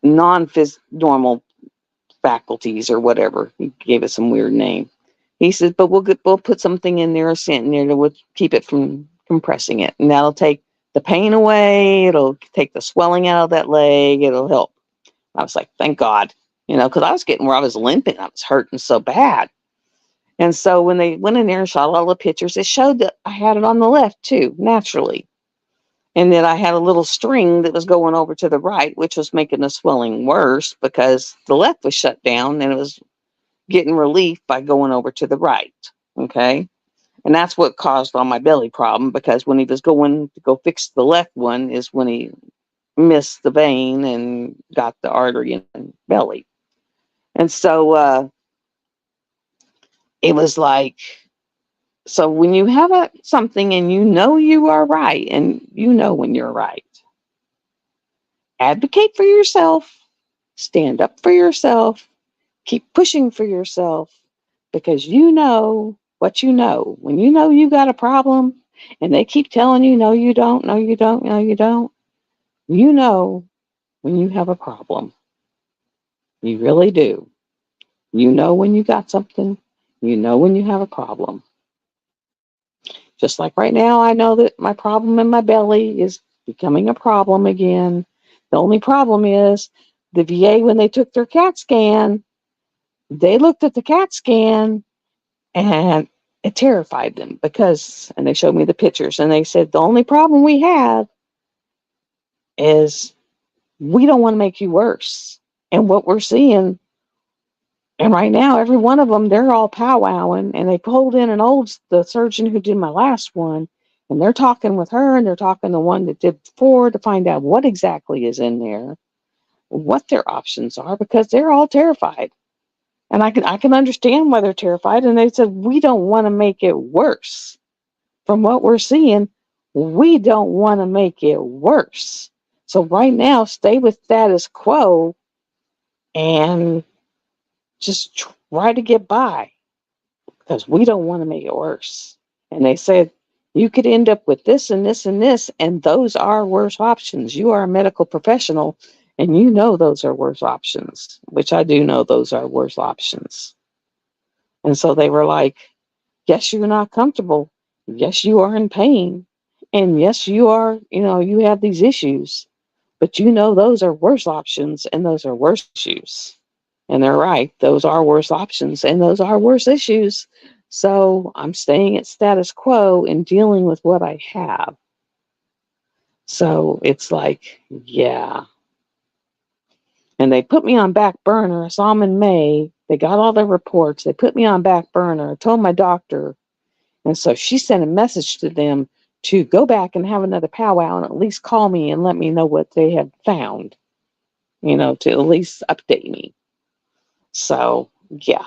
Non-normal faculties or whatever. He gave it some weird name. He said, but we'll put something in there, a stent in there to keep it from compressing it. And that'll take the pain away. It'll take the swelling out of that leg. It'll help. I was like, thank God, because I was getting where I was limping. I was hurting so bad. And so when they went in there and shot all the pictures, it showed that I had it on the left too, naturally. And then I had a little string that was going over to the right, which was making the swelling worse because the left was shut down and it was getting relief by going over to the right. Okay. And that's what caused all my belly problem because when he was going to go fix the left one is when he missed the vein and got the artery in the belly. And so it was like, so when you have something and you are right and when you're right, advocate for yourself, stand up for yourself, keep pushing for yourself because you know what you know. When you got a problem and they keep telling you, no, you don't, no, you don't, no, you don't, you know when you have a problem. You really do. You know when you got something. You know when you have a problem. Just like right now, I know that my problem in my belly is becoming a problem again. The only problem is the VA, when they took their CAT scan, they looked at the CAT scan and it terrified them and they showed me the pictures and they said, the only problem we have is we don't want to make you worse. And what we're seeing, and right now, every one of them, they're all powwowing and they pulled in the surgeon who did my last one. And they're talking with her and they're talking to the one that did before to find out what exactly is in there, what their options are, because they're all terrified. And I can understand why they're terrified. And they said, we don't want to make it worse. From what we're seeing, we don't want to make it worse. So right now, stay with status quo and just try to get by because we don't want to make it worse. And they said, you could end up with this and this and this, and those are worse options. You are a medical professional, and you know those are worse options, which I do know those are worse options. And so they were like, yes, you're not comfortable. Yes, you are in pain. And yes, you are, you have these issues, but those are worse options and those are worse issues. And they're right. Those are worse options and those are worse issues. So I'm staying at status quo and dealing with what I have. So it's like, yeah. And they put me on back burner. I saw them in May. They got all their reports. They put me on back burner. I told my doctor. And so she sent a message to them to go back and have another powwow and at least call me and let me know what they had found, to at least update me. So, yeah.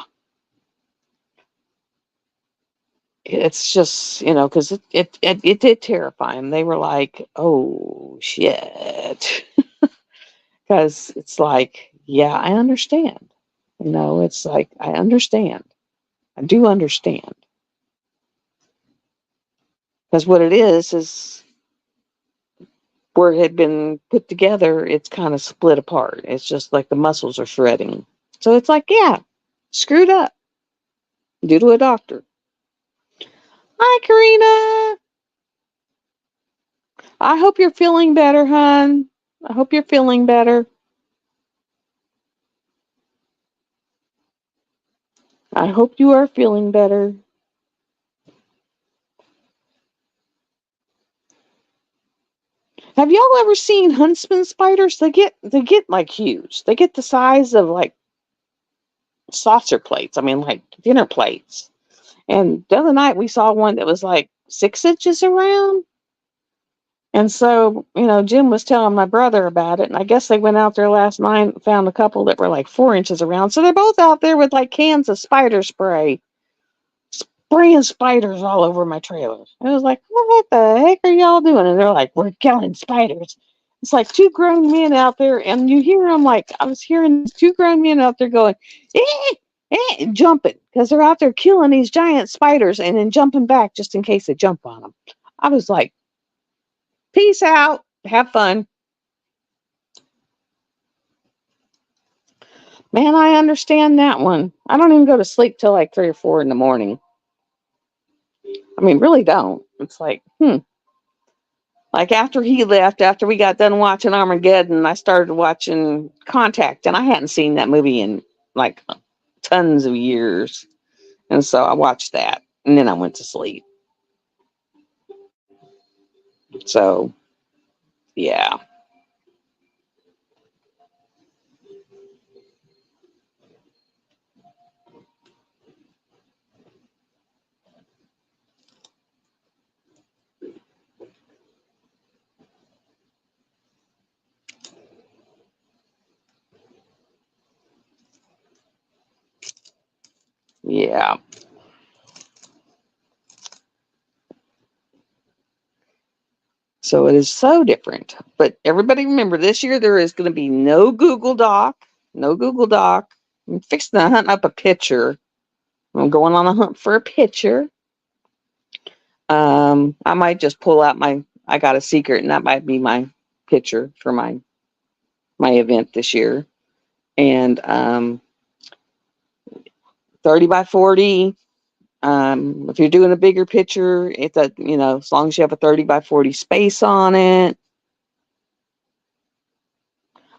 it's just, because it did terrify them. They were like, oh shit. Because it's like, yeah, I understand. It's like, I understand. I do understand. Because what it is where it had been put together, it's kind of split apart. It's just like the muscles are shredding. So it's like, yeah, screwed up due to a doctor. Hi, Karina. I hope you're feeling better, hon. I hope you're feeling better. I hope you are feeling better. Have y'all ever seen huntsman spiders? They get like huge. They get the size of like saucer plates. I mean, like dinner plates. And the other night we saw one that was like 6 inches around. And so, Jim was telling my brother about it. And I guess they went out there last night and found a couple that were like 4 inches around. So they're both out there with like cans of spider spray, spraying spiders all over my trailer. I was like, what the heck are y'all doing? And they're like, we're killing spiders. It's like two grown men out there. And you hear them like, I was hearing two grown men out there going, eh, jumping because they're out there killing these giant spiders and then jumping back just in case they jump on them. I was like, peace out. Have fun. Man, I understand that one. I don't even go to sleep till like 3 or 4 in the morning. I mean, really don't. It's like, Like after he left, after we got done watching Armageddon, I started watching Contact, and I hadn't seen that movie in like tons of years. And so I watched that, and then I went to sleep. So, yeah. Yeah. So it is so different. But everybody remember this year there is going to be no Google Doc. No Google Doc. I'm fixing to hunt up a picture. I'm going on a hunt for a picture. I might just pull out I got a secret, and that might be my picture for my event this year. And 30 by 40. If you're doing a bigger picture, it's as long as you have a 30 by 40 space on it.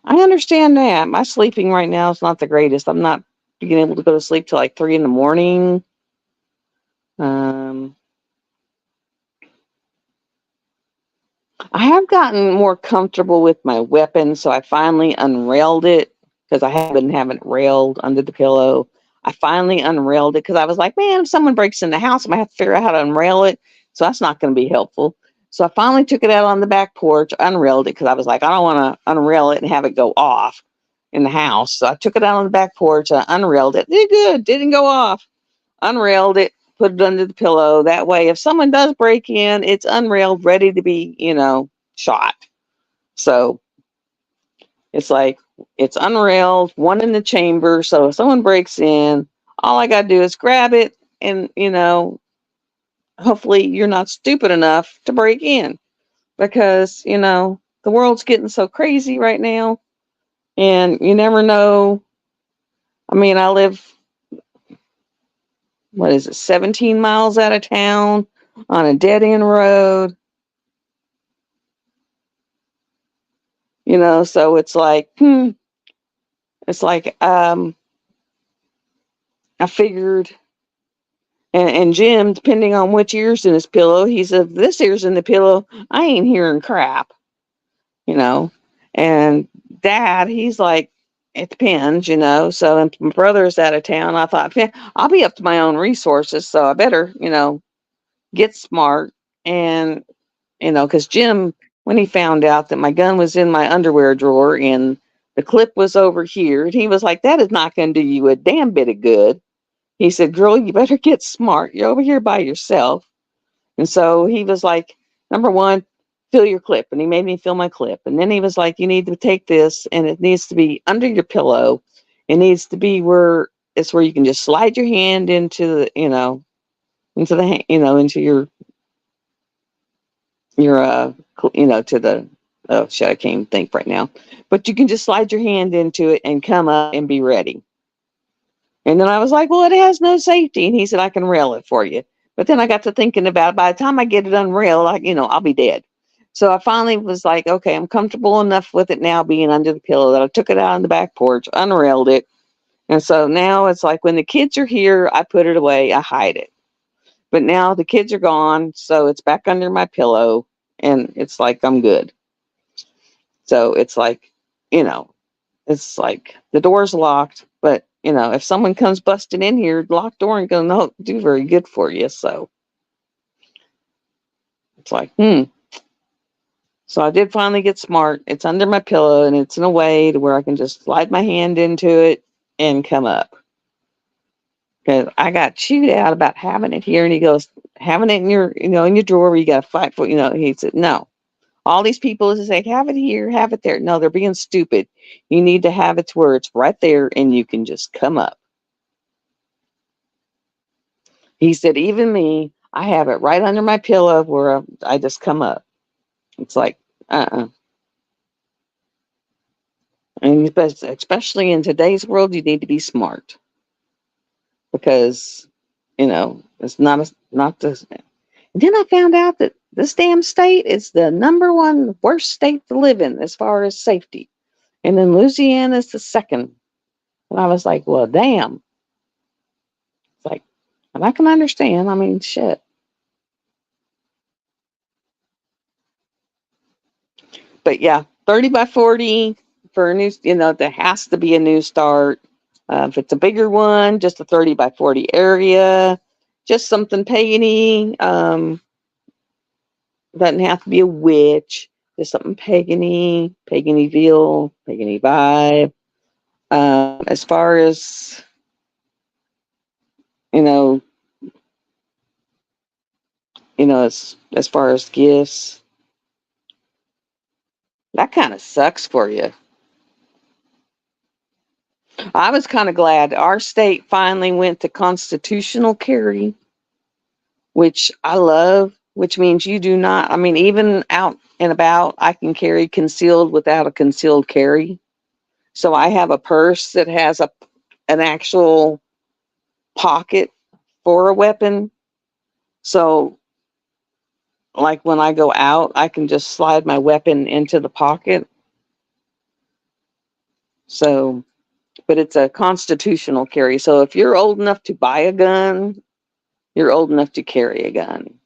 I understand that. My sleeping right now is not the greatest. I'm not being able to go to sleep till like 3 in the morning. I have gotten more comfortable with my weapon, so I finally unrailed it because I have been having it railed under the pillow. I finally unrailed it because I was like, man, if someone breaks in the house, I'm going to have to figure out how to unrail it. So that's not going to be helpful. So I finally took it out on the back porch, unrailed it because I was like, I don't want to unrail it and have it go off in the house. So I took it out on the back porch, I unrailed it. Did good, didn't go off. Unrailed it, put it under the pillow. That way, if someone does break in, it's unrailed, ready to be, shot. So it's like it's unrailed, one in the chamber. So if someone breaks in, all I got to do is grab it, and hopefully you're not stupid enough to break in, because the world's getting so crazy right now, and you never know. I mean, I live, what is it, 17 miles out of town on a dead end road. So it's like, it's like, I figured, and Jim, depending on which ear's in his pillow, he said, this ear's in the pillow, I ain't hearing crap, you know. And Dad, he's like, it depends, So, and my brother's out of town. I thought, yeah, I'll be up to my own resources, so I better, get smart. And, because Jim, when he found out that my gun was in my underwear drawer and the clip was over here, he was like, that is not going to do you a damn bit of good. He said, "Girl, you better get smart. You're over here by yourself." And so he was like, "Number one, fill your clip." And he made me fill my clip. And then he was like, "You need to take this and it needs to be under your pillow. It needs to be where it's where you can just slide your hand into the, into the, into your, to the, oh shit, I can't even think right now. But you can just slide your hand into it and come up and be ready." And then I was like, "Well, it has no safety." And he said, "I can rail it for you." But then I got to thinking about it. By the time I get it unrailed, I'll be dead. So I finally was like, okay, I'm comfortable enough with it now being under the pillow that I took it out on the back porch, unrailed it. And so now it's like when the kids are here, I put it away, I hide it. But now the kids are gone, so it's back under my pillow and it's like I'm good. So it's like, you know, it's like the door's locked, but if someone comes busting in here, locked door ain't gonna do very good for you. So it's like, So I did finally get smart. It's under my pillow and it's in a way to where I can just slide my hand into it and come up. Because I got chewed out about having it here, and he goes, "Having it in your, in your drawer where you got to fight for, He said, "No, all these people is say have it here, have it there. No, they're being stupid. You need to have it to where it's right there, and you can just come up." He said, "Even me, I have it right under my pillow where I just come up." It's like, and especially in today's world, you need to be smart because it's not this. And then I found out that this damn state is the number one worst state to live in as far as safety, and then Louisiana is the second. And I was like, well, damn. It's like, and I can understand. I mean, shit. But yeah, 30 by 40 for a new, there has to be a new start. If it's a bigger one, just a 30 by 40 area, just something pagany. Doesn't have to be a witch, just something pagany, paganyville, pagany vibe. As far as, you know, as far as gifts, that kind of sucks for you. I was kind of glad our state finally went to constitutional carry, which I love, which means you do not, I mean, even out and about, I can carry concealed without a concealed carry. So I have a purse that has an actual pocket for a weapon. So, like when I go out, I can just slide my weapon into the pocket. So, but it's a constitutional carry. So if you're old enough to buy a gun, you're old enough to carry a gun.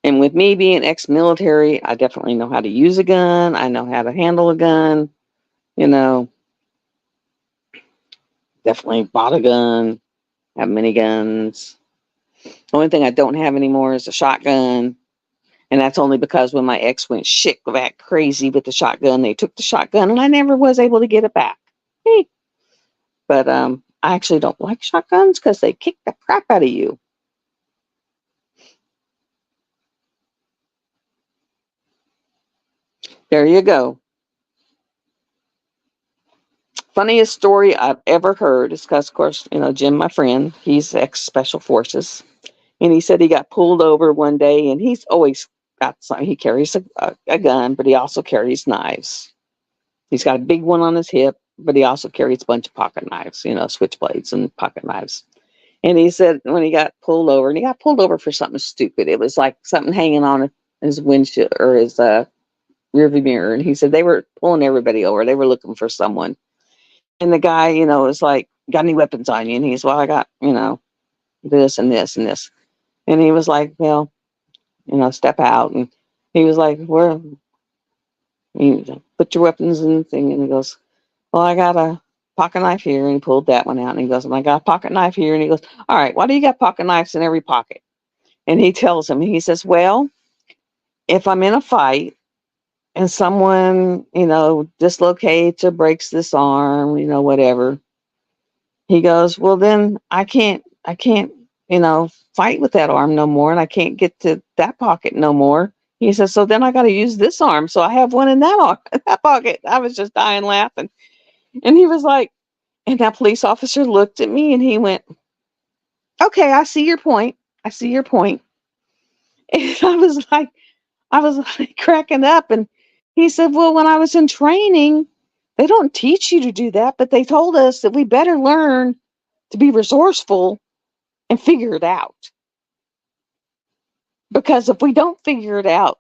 And with me being ex-military, I definitely know how to use a gun. I know how to handle a gun. You know, definitely bought a gun, have many guns. The only thing I don't have anymore is a shotgun. And that's only because when my ex went shit back crazy with the shotgun, they took the shotgun and I never was able to get it back. Hey. But I actually don't like shotguns because they kick the crap out of you. There you go. Funniest story I've ever heard is because, of course, Jim, my friend, he's ex special forces. And he said he got pulled over one day and he's always got some, he carries a gun, but he also carries knives. He's got a big one on his hip, but he also carries a bunch of pocket knives, switchblades and pocket knives. And he said when he got pulled over, and he got pulled over for something stupid. It was like something hanging on his windshield or his rearview mirror. And he said they were pulling everybody over. They were looking for someone. And the guy, was like, "Got any weapons on you?" And he's, "Well, I got, this and this and this." And he was like, "Well, step out." And he was like, "Where?" He put your weapons in the thing. And he goes, "Well, I got a pocket knife here." And he pulled that one out. And he goes, "And I got a pocket knife here." And he goes, "All right, why do you got pocket knives in every pocket?" And he tells him, he says, "Well, if I'm in a fight and someone, dislocates or breaks this arm, whatever." He goes, well, then I can't, fight with that arm no more. And I can't get to that pocket no more. He says, so then I got to use this arm. So I have one in that arm, that pocket. I was just dying laughing. And he was like, and that police officer looked at me and he went, okay, I see your point. I see your point. And I was like cracking up. And he said, well, when I was in training, they don't teach you to do that, but they told us that we better learn to be resourceful and figure it out. Because if we don't figure it out,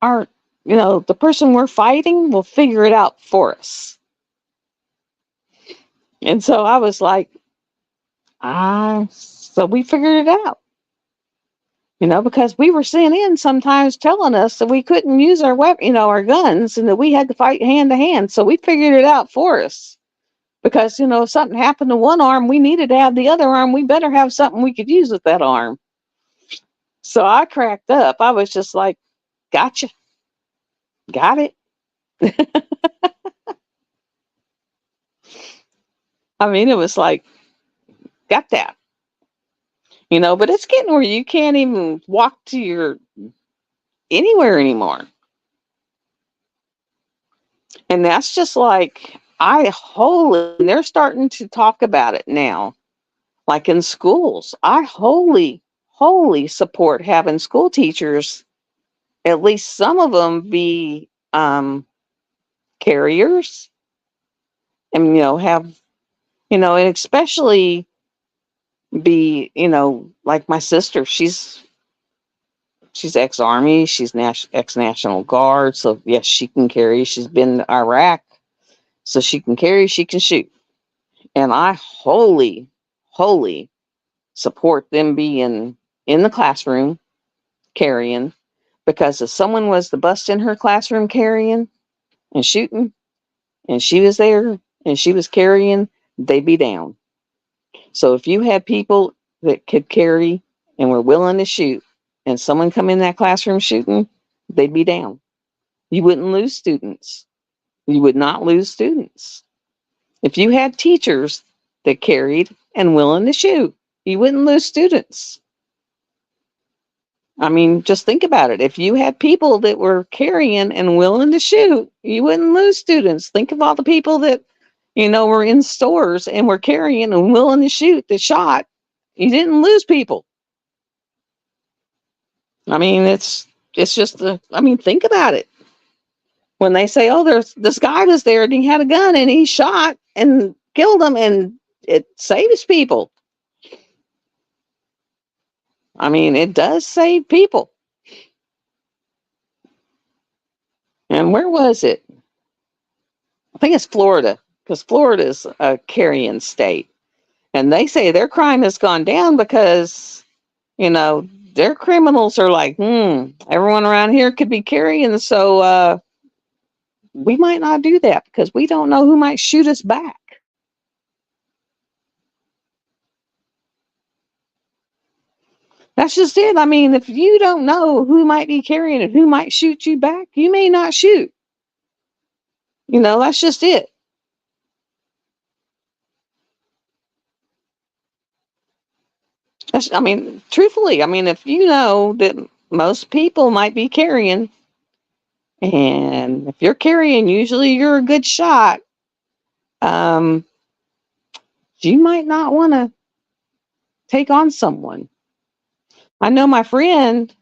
the person we're fighting will figure it out for us. And so I was like, so we figured it out, because we were sent in sometimes telling us that we couldn't use our weapon, our guns, and that we had to fight hand to hand. So we figured it out for us. Because, if something happened to one arm, we needed to have the other arm. We better have something we could use with that arm. So I cracked up. I was just like, gotcha. Got it. I mean, it was like, got that. But it's getting where you can't even walk to your anywhere anymore. And that's just like, and they're starting to talk about it now, like in schools. I wholly support having school teachers, at least some of them, be carriers, and and especially be, like my sister. She's ex-army, she's ex-National Guard, so yes, she can carry. She's been to Iraq, so she can carry, she can shoot. And I wholly support them being in the classroom carrying, because if someone was to bust in her classroom carrying and shooting, and she was there and she was carrying, they'd be down. So if you had people that could carry and were willing to shoot, and someone come in that classroom shooting, they'd be down. You wouldn't lose students. You would not lose students. If you had teachers that carried and willing to shoot, you wouldn't lose students. I mean, just think about it. If you had people that were carrying and willing to shoot, you wouldn't lose students. Think of all the people that, were in stores and were carrying and willing to shoot that shot. You didn't lose people. I mean, it's just think about it. When they say, oh, this guy was there and he had a gun and he shot and killed them, and it saves people. I mean, it does save people. And where was it? I think it's Florida, because Florida is a carrying state. And they say their crime has gone down because, their criminals are like, everyone around here could be carrying. So we might not do that because we don't know who might shoot us back. That's just it. I mean, if you don't know who might be carrying and who might shoot you back, you may not shoot. That's just it. Truthfully, if you know that most people might be carrying, and if you're carrying, usually you're a good shot, um, you might not want to take on someone. I know my friend,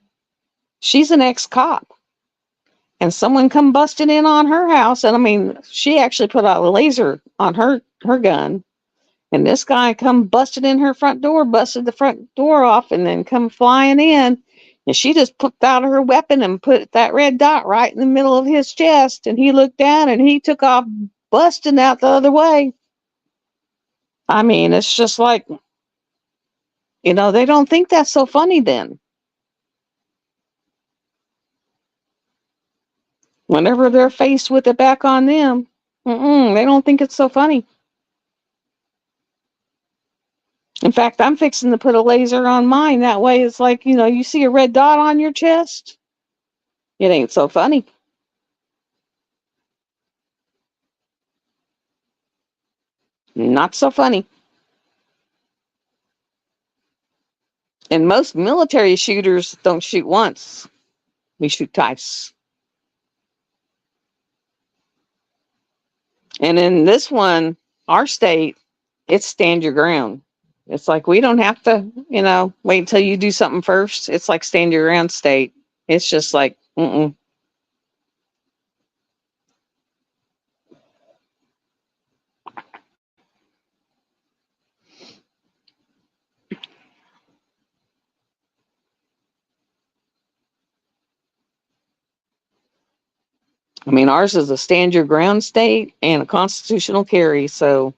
she's an ex-cop, and someone come busting in on her house, and she actually put out a laser on her gun. And this guy come busted in her front door, busted the front door off, and then come flying in. And she just put out her weapon and put that red dot right in the middle of his chest. And he looked down and he took off busting out the other way. It's just like, they don't think that's so funny then. Whenever they're faced with it back on them, they don't think it's so funny. In fact, I'm fixing to put a laser on mine. That way it's like, you see a red dot on your chest. It ain't so funny. Not so funny. And most military shooters don't shoot once. We shoot twice. And in this one, our state, it's stand your ground. It's like we don't have to, wait until you do something first. It's like stand your ground state. It's just like, mm-mm. I mean, ours is a stand your ground state and a constitutional carry. So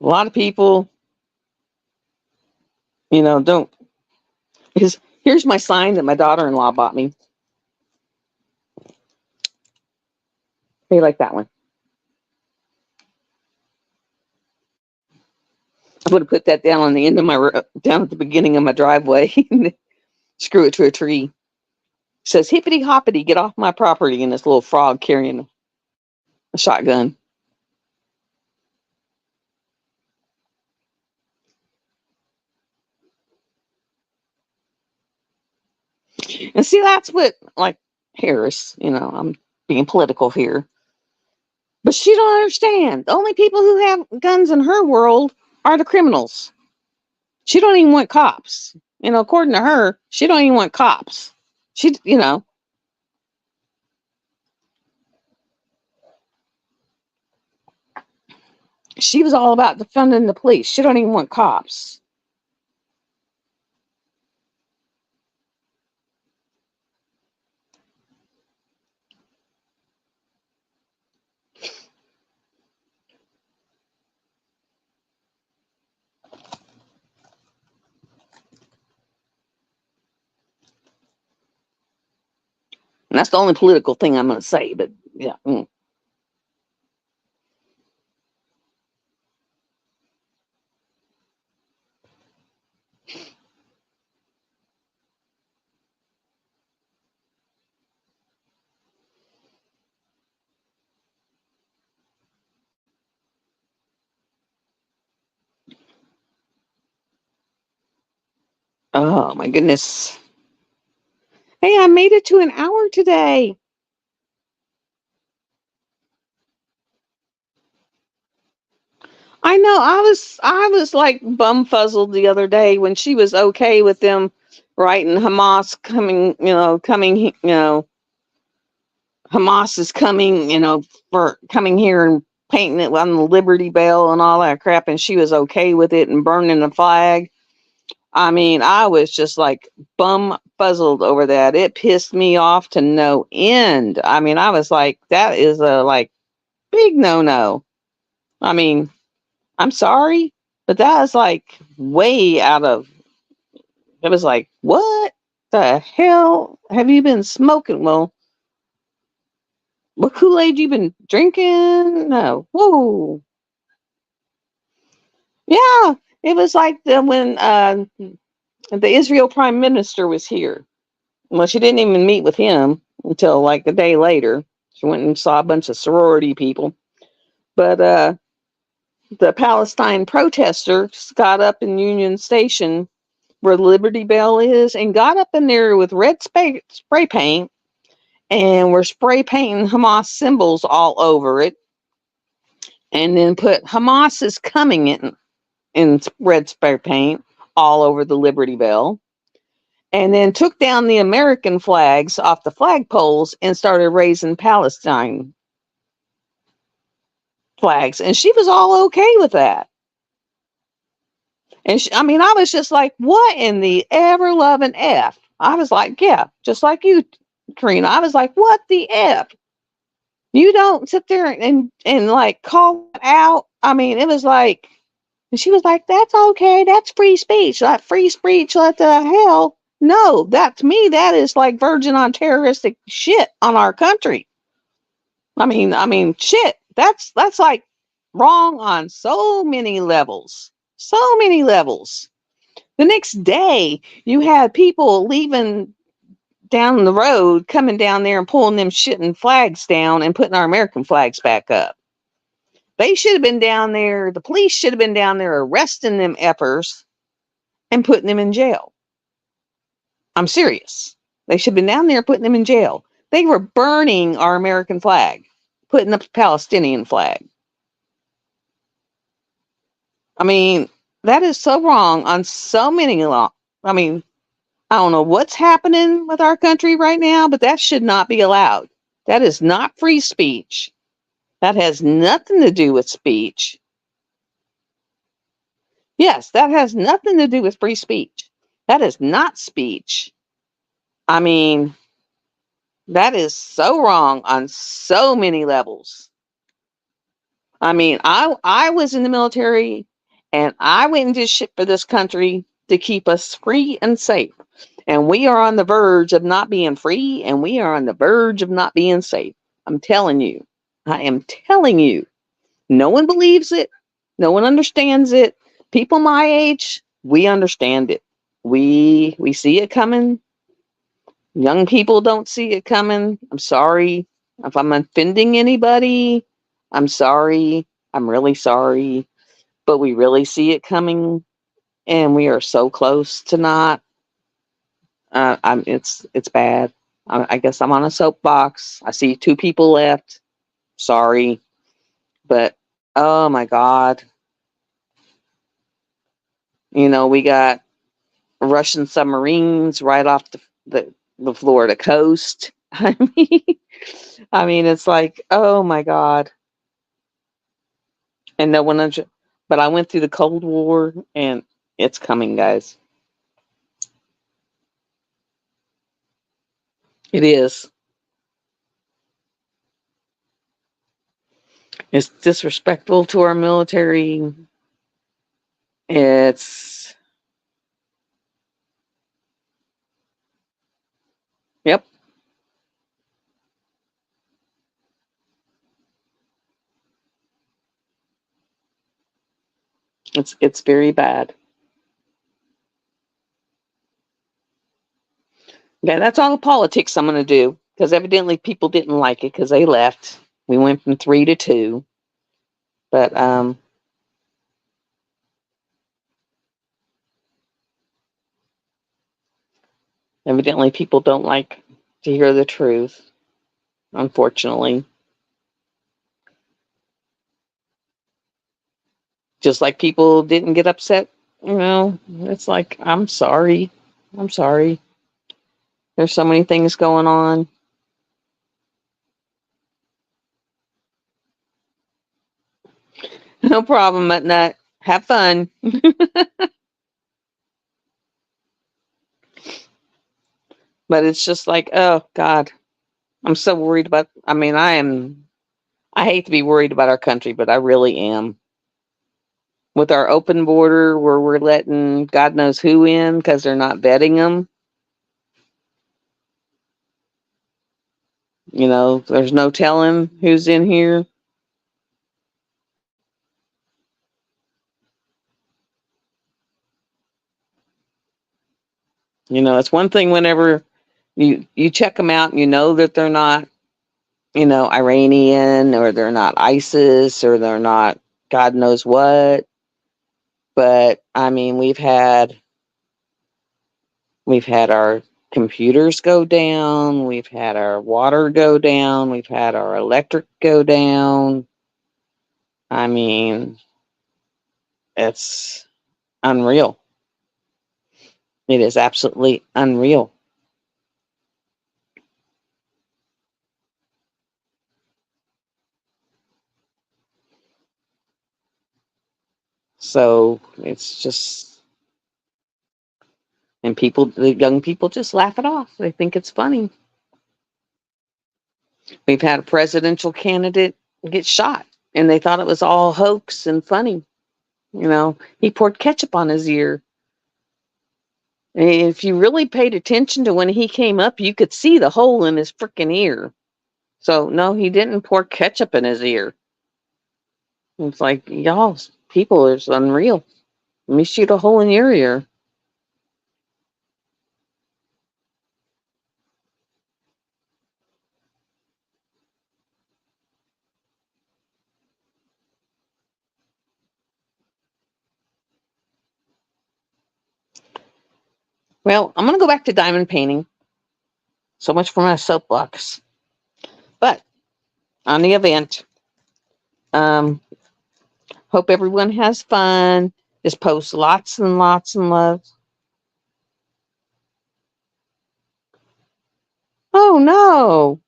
a lot of people, don't. Here's my sign that my daughter-in-law bought me. They like that one. I'm going to put that down on the end of down at the beginning of my driveway. Screw it to a tree. It says hippity hoppity, get off my property, and this little frog carrying a shotgun. And see, that's what, like, Harris, I'm being political here, but she don't understand. The only people who have guns in her world are the criminals. She don't even want cops. According to her, she don't even want cops. She was all about defunding the police. She don't even want cops. And that's the only political thing I'm going to say. But yeah. Oh my goodness. Hey, I made it to an hour today. I know. I was like bumfuzzled the other day when she was okay with them writing Hamas Hamas is coming, for coming here and painting it on the Liberty Bell and all that crap, and she was okay with it and burning the flag. I mean, I was just like bumfuzzled over that. It pissed me off to no end. I mean, I was like, that is a like big no. I mean, I'm sorry, but that is like way out of. It was like, what the hell have you been smoking? Well, what Kool-Aid you been drinking? No, whoa, yeah. It was like when the Israel Prime Minister was here. Well, she didn't even meet with him until like a day later. She went and saw a bunch of sorority people, but the Palestine protesters got up in Union Station where Liberty Bell is and got up in there with red spray paint and were spray painting Hamas symbols all over it, and then put Hamas is coming in red spray paint all over the Liberty Bell, and then took down the American flags off the flagpoles and started raising Palestine flags. And she was all okay with that. And I mean, I was just like, what in the ever loving F? I was like, yeah, just like you, Karina. I was like, what the F? You don't sit there and like call it out. I mean, it was like, and she was like, that's okay. That's free speech. Like free speech, what the hell? No, that to me, that is like verging on terroristic shit on our country. Shit. That's like wrong on so many levels. So many levels. The next day, you had people leaving down the road, coming down there and pulling them shitting flags down and putting our American flags back up. They should have been down there. The police should have been down there arresting them effers and putting them in jail. I'm serious. They should have been down there putting them in jail. They were burning our American flag, putting up the Palestinian flag. I mean, that is so wrong on so many law. I mean, I don't know what's happening with our country right now, but that should not be allowed. That is not free speech. That has nothing to do with speech. Yes, that has nothing to do with free speech. That is not speech. I mean, that is so wrong on so many levels. I mean, I was in the military and I went and did shit for this country to keep us free and safe. And we are on the verge of not being free and we are on the verge of not being safe. I'm telling you. I am telling you. No one believes it. No one understands it. People my age, we understand it. We see it coming. Young people don't see it coming. I'm sorry if I'm offending anybody. I'm sorry. I'm really sorry, but we really see it coming, and we are so close to not. It's bad. I guess I'm on a soapbox. I see two people left. Sorry, but oh my God, we got Russian submarines right off the Florida coast. mean, I mean, it's like, oh my God, and no one but I went through the Cold War, and it's coming, guys. It is. It's disrespectful to our military. It's Yep. It's very bad. Yeah, that's all the politics I'm going to do because evidently people didn't like it because they left. We went from 3 to 2, but evidently people don't like to hear the truth. Unfortunately, just like people didn't get upset. It's like I'm sorry. I'm sorry. There's so many things going on. No problem, Nut. Have fun. But it's just like, oh God, I'm so worried about. I mean, I hate to be worried about our country, but I really am. With our open border, where we're letting God knows who in because they're not vetting them. There's no telling who's in here. It's one thing whenever you check them out and you know that they're not, Iranian, or they're not ISIS, or they're not God knows what. But I mean, we've had our computers go down, we've had our water go down, we've had our electric go down. I mean, it's unreal. It is absolutely unreal. So it's just, and the young people just laugh it off. They think it's funny. We've had a presidential candidate get shot, and they thought it was all hoax and funny. He poured ketchup on his ear. And if you really paid attention to when he came up, you could see the hole in his freaking ear. So no, he didn't pour ketchup in his ear. It's like, y'all, people is unreal. Let me shoot a hole in your ear. Well, I'm going to go back to diamond painting. So much for my soapbox. But on the event, um, hope everyone has fun. Just post lots and lots and love. Oh no.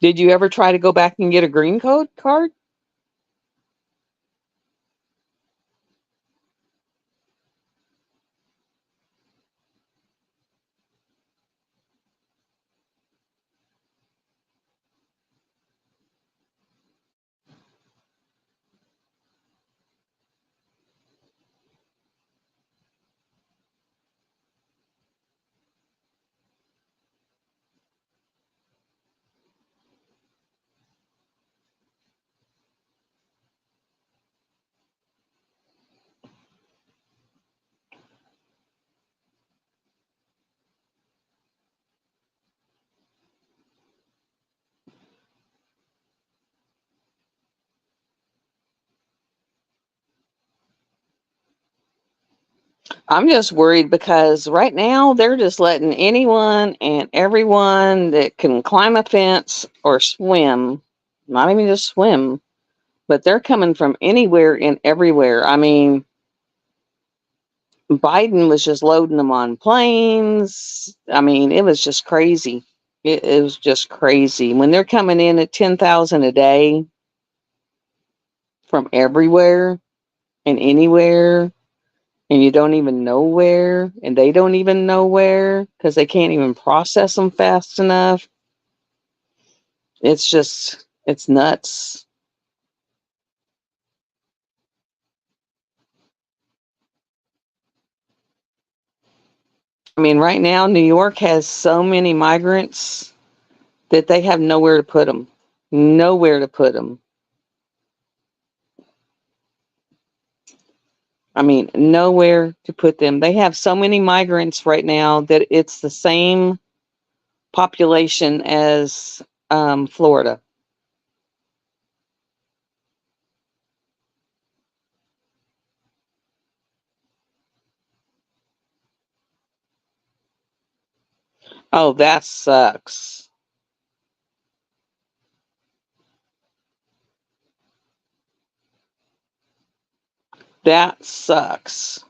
Did you ever try to go back and get a green code card? I'm just worried because right now they're just letting anyone and everyone that can climb a fence or swim, not even just swim, but they're coming from anywhere and everywhere. I mean, Biden was just loading them on planes. I mean, it was just crazy. It was just crazy. When they're coming in at 10,000 a day from everywhere and anywhere, and you don't even know where, and they don't even know where because they can't even process them fast enough. It's just, it's nuts. I mean, right now, New York has so many migrants that they have nowhere to put them. Nowhere to put them. I mean, nowhere to put them. They have so many migrants right now that it's the same population as Florida. Oh, that sucks. That sucks.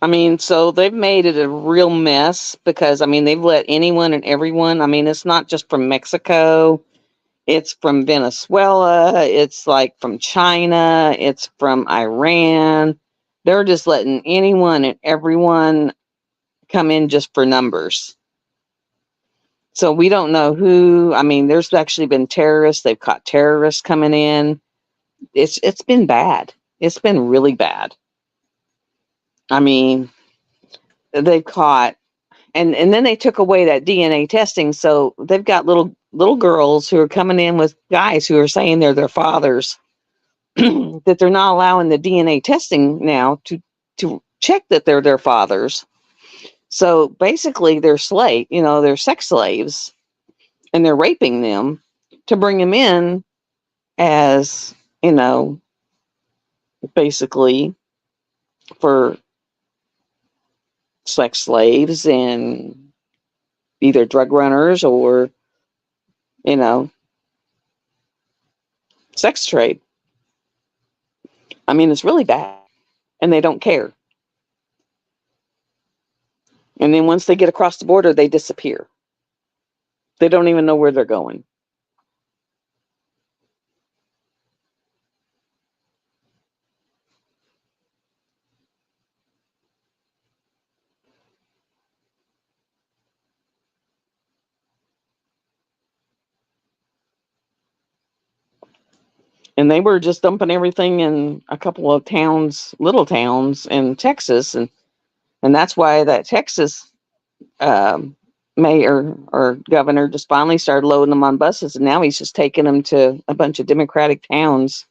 I mean, so they've made it a real mess because, I mean, they've let anyone and everyone, I mean, it's not just from Mexico, it's from Venezuela, it's like from China, it's from Iran. They're just letting anyone and everyone come in just for numbers. So we don't know who, I mean, there's actually been terrorists, they've caught terrorists coming in. It's been bad. It's been really bad. I mean, they've caught and then they took away that DNA testing. So they've got little girls who are coming in with guys who are saying they're their fathers. That they're not allowing the DNA testing now to check that they're their fathers. So basically, they're they're sex slaves, and they're raping them to bring them in as you know, basically for sex slaves and either drug runners or you know, sex trade. I mean, it's really bad, and they don't care. And then once they get across the border, they disappear. They don't even know where they're going. And they were just dumping everything in a couple of towns, little towns in Texas, and that's why that Texas mayor or governor just finally started loading them on buses, and now he's just taking them to a bunch of Democratic towns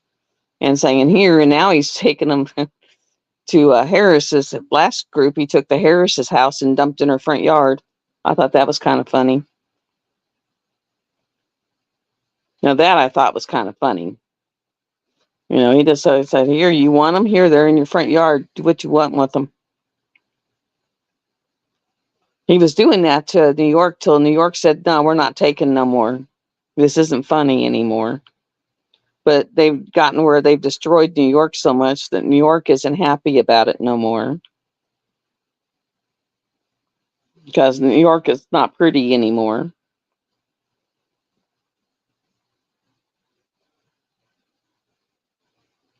and saying here, and now he's taking them to Harris's last group. He took the Harris's house and dumped in her front yard. I thought that was kind of funny. Now that I thought was kind of funny. He just said, here, you want them? Here, they're in your front yard. Do what you want with them. He was doing that to New York till New York said, no, we're not taking no more. This isn't funny anymore. But they've gotten where they've destroyed New York so much that New York isn't happy about it no more. Because New York is not pretty anymore.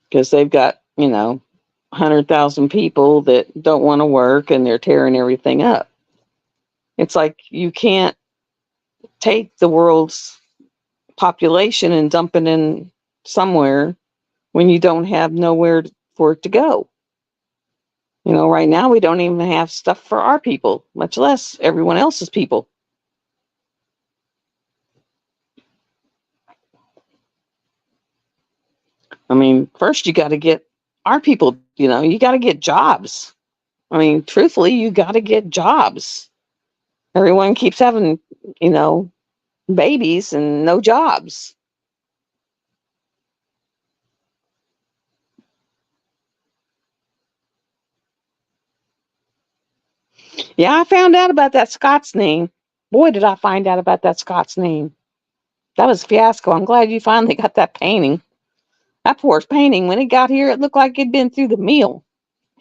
Because they've got, 100,000 people that don't want to work and they're tearing everything up. It's like you can't take the world's population and dump it in somewhere when you don't have nowhere for it to go. Right now we don't even have stuff for our people, much less everyone else's people. I mean, first you got to get our people, you got to get jobs. I mean, truthfully, you got to get jobs. Everyone keeps having, babies and no jobs. Yeah, I found out about that Scott's name. Boy, did I find out about that Scott's name. That was a fiasco. I'm glad you finally got that painting. That poor painting, when it got here, it looked like it'd been through the mill.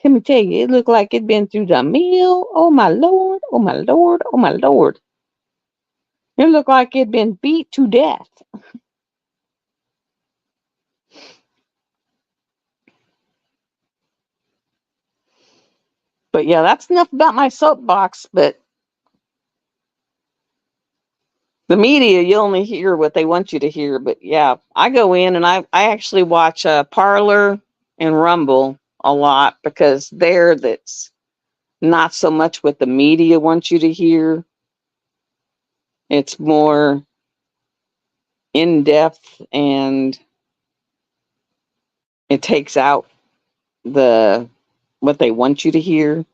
Let me tell you, it looked like it'd been through the mill. Oh my Lord, oh my Lord, oh my Lord. It looked like it'd been beat to death. But yeah, that's enough about my soapbox. But the media, you only hear what they want you to hear. But yeah, I go in and I actually watch Parlor and Rumble a lot because that's not so much what the media wants you to hear. It's more in depth, and it takes out the what they want you to hear.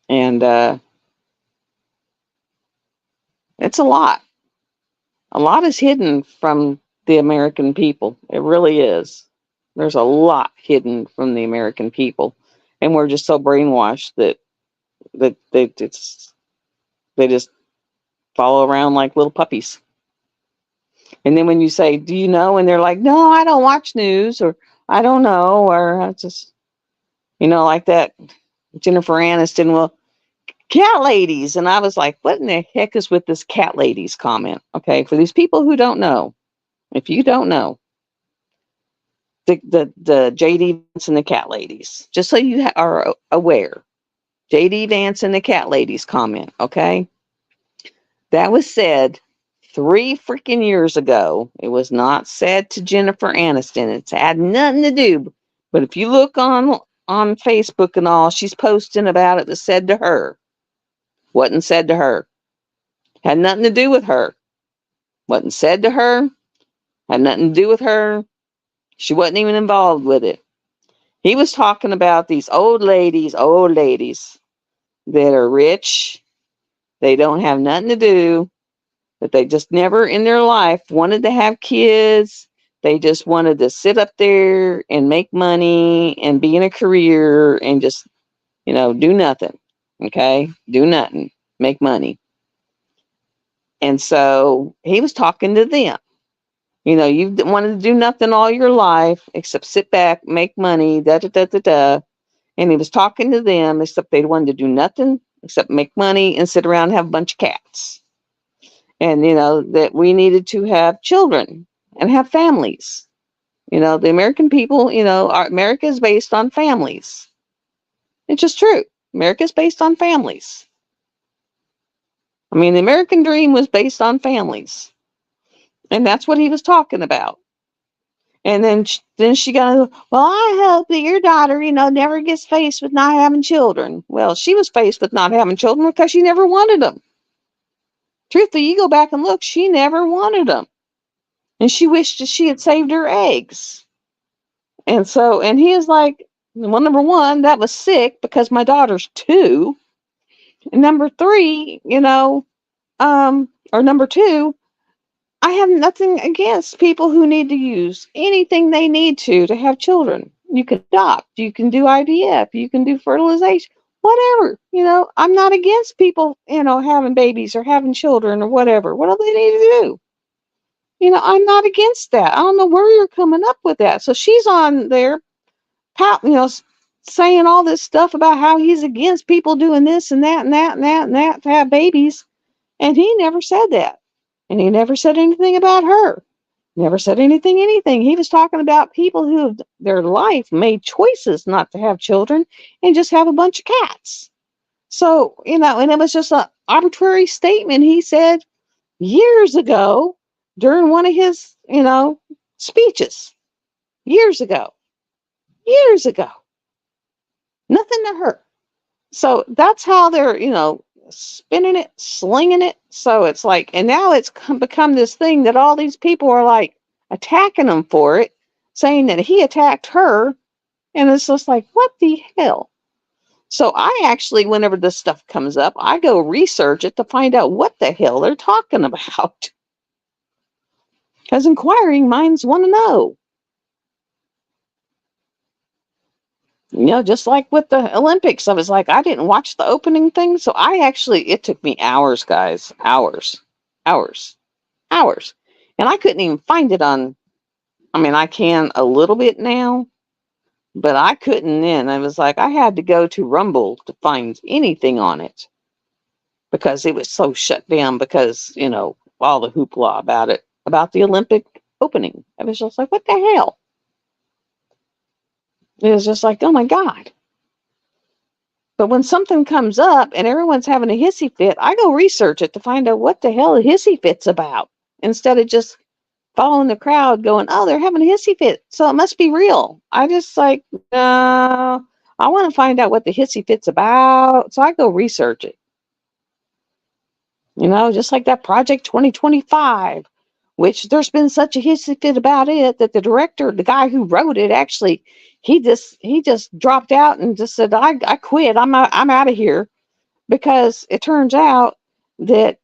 And it's a lot. A lot is hidden from the American people. It really is. There's a lot hidden from the American people, and we're just so brainwashed that they just follow around like little puppies. And then when you say, "Do you know?" and they're like, "No, I don't watch news," or "I don't know," or "I just," like that Jennifer Aniston. Well, cat ladies, and I was like, "What in the heck is with this cat ladies comment?" Okay, for these people who don't know, if you don't know, the JD Vance and the cat ladies, just so you are aware, JD Vance and the cat ladies comment, okay? That was said 3 freaking years ago. It was not said to Jennifer Aniston. It's had nothing to do. But if you look on Facebook and all, she's posting about it that said to her. Wasn't said to her. Had nothing to do with her. Wasn't said to her. Had nothing to do with her. She wasn't even involved with it. He was talking about these old ladies that are rich. They don't have nothing to do, that they just never in their life wanted to have kids. They just wanted to sit up there and make money and be in a career and just, do nothing. Okay? Do nothing. Make money. And so he was talking to them. You've wanted to do nothing all your life except sit back, make money, da da da da da. And he was talking to them, except they wanted to do nothing except make money and sit around and have a bunch of cats. And, that we needed to have children and have families. The American people, America is based on families. It's just true. America is based on families. I mean, the American dream was based on families. And that's what he was talking about. And then she goes, well, I hope that your daughter, never gets faced with not having children. Well, she was faced with not having children because she never wanted them. Truthfully, you go back and look, she never wanted them. And she wished that she had saved her eggs. And he is like, well, number one, that was sick because my daughter's 2. And number 3, or number 2, I have nothing against people who need to use anything they need to have children. You can adopt, you can do IVF, you can do fertilization, whatever. I'm not against people, having babies or having children or whatever. What do they need to do? I'm not against that. I don't know where you're coming up with that. So she's on there, saying all this stuff about how he's against people doing this and that and that and that and that to have babies. And he never said that. And he never said anything about her. Never said anything. He was talking about people who their life made choices not to have children and just have a bunch of cats. So, and it was just an arbitrary statement he said years ago during one of his, speeches. Years ago. Nothing to her. So that's how they're, spinning it, slinging it. So it's like, and now it's become this thing that all these people are like attacking him for it, saying that he attacked her. And it's just like, what the hell? So I actually, whenever this stuff comes up, I go research it to find out what the hell they're talking about. Because inquiring minds want to know. Just like with the Olympics, I was like, I didn't watch the opening thing. So it took me hours, guys, hours. And I couldn't even find it I can a little bit now, but I couldn't then. I was like, I had to go to Rumble to find anything on it because it was so shut down because, all the hoopla about it, about the Olympic opening. I was just like, what the hell? It was just like, oh my God. But when something comes up and everyone's having a hissy fit, I go research it to find out what the hell a hissy fit's about instead of just following the crowd going, oh, they're having a hissy fit, so it must be real. I just like, no, I want to find out what the hissy fit's about. So I go research it. Just like that Project 2025, which there's been such a hissy fit about it that the director, the guy who wrote it, actually, he just dropped out and just said, I quit. I'm out of here, because it turns out that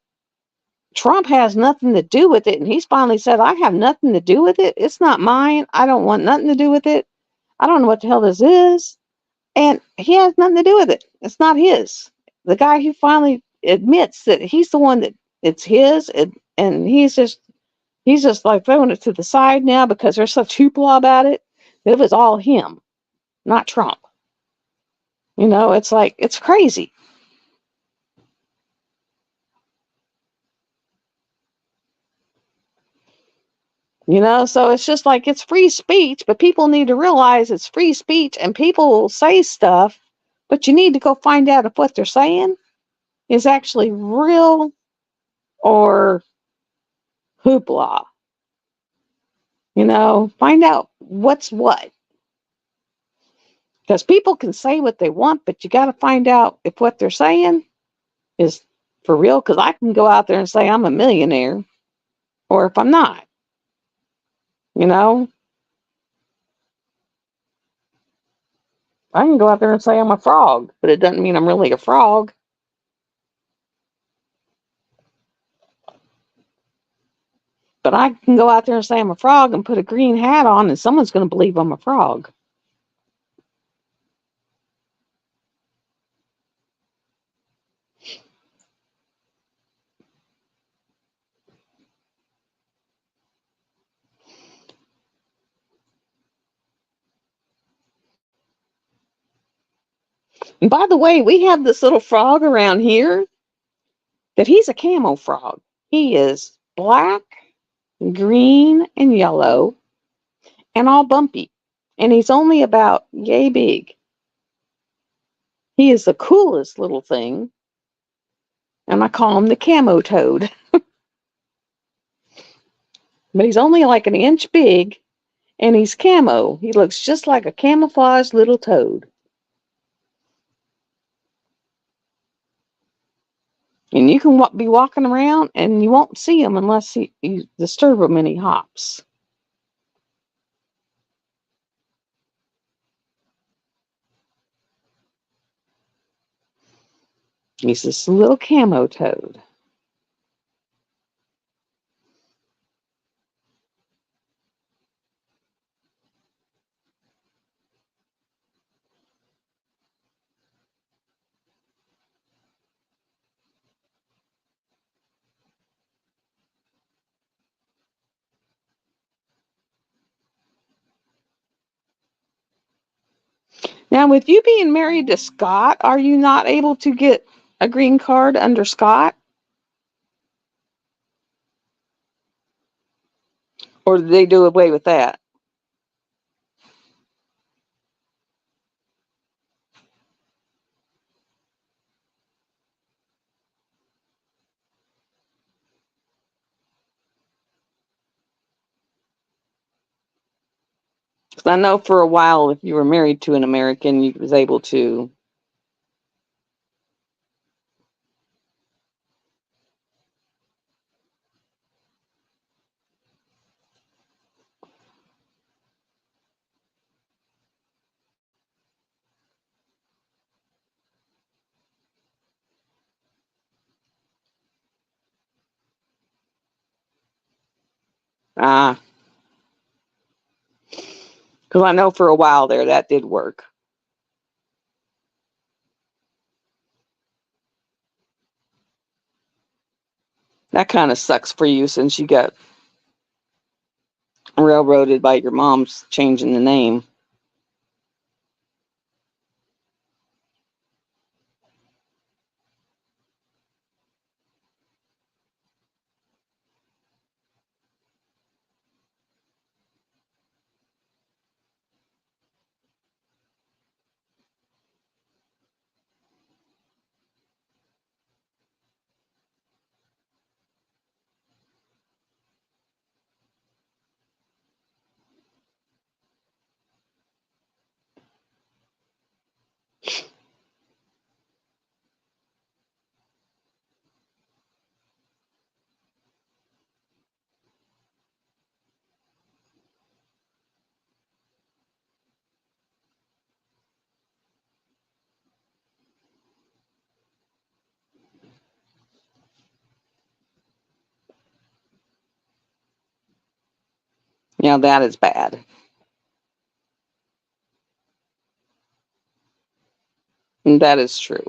Trump has nothing to do with it. And he's finally said, I have nothing to do with it. It's not mine. I don't want nothing to do with it. I don't know what the hell this is. And he has nothing to do with it. It's not his. The guy who finally admits that he's the one that it's his, and he's just like throwing it to the side now because there's such hoopla about it. It was all him, not Trump. It's like, it's crazy. So it's just like, it's free speech, but people need to realize it's free speech, and people will say stuff, but you need to go find out if what they're saying is actually real or hoopla. Find out what's what. Because people can say what they want, but you got to find out if what they're saying is for real. Because I can go out there and say I'm a millionaire, or if I'm not. I can go out there and say I'm a frog, but it doesn't mean I'm really a frog. But I can go out there and say I'm a frog and put a green hat on, and someone's going to believe I'm a frog. And by the way, we have this little frog around here that he's a camo frog. He is black, green, and yellow, and all bumpy. And he's only about yay big. He is the coolest little thing. And I call him the camo toad. But he's only like an inch big, And he's camo. He looks just like a camouflaged little toad. And you can be walking around and you won't see him unless you disturb him and he hops. He's this little camo toad. Now, with you being married to Scott, are you not able to get a green card under Scott? Or did they do away with that? 'Cause I know for a while, if you were married to an American, you was able to. Ah, because I know for a while there that did work. That kind of sucks for you since you got railroaded by your mom's changing the name. Now that is bad. And that is true.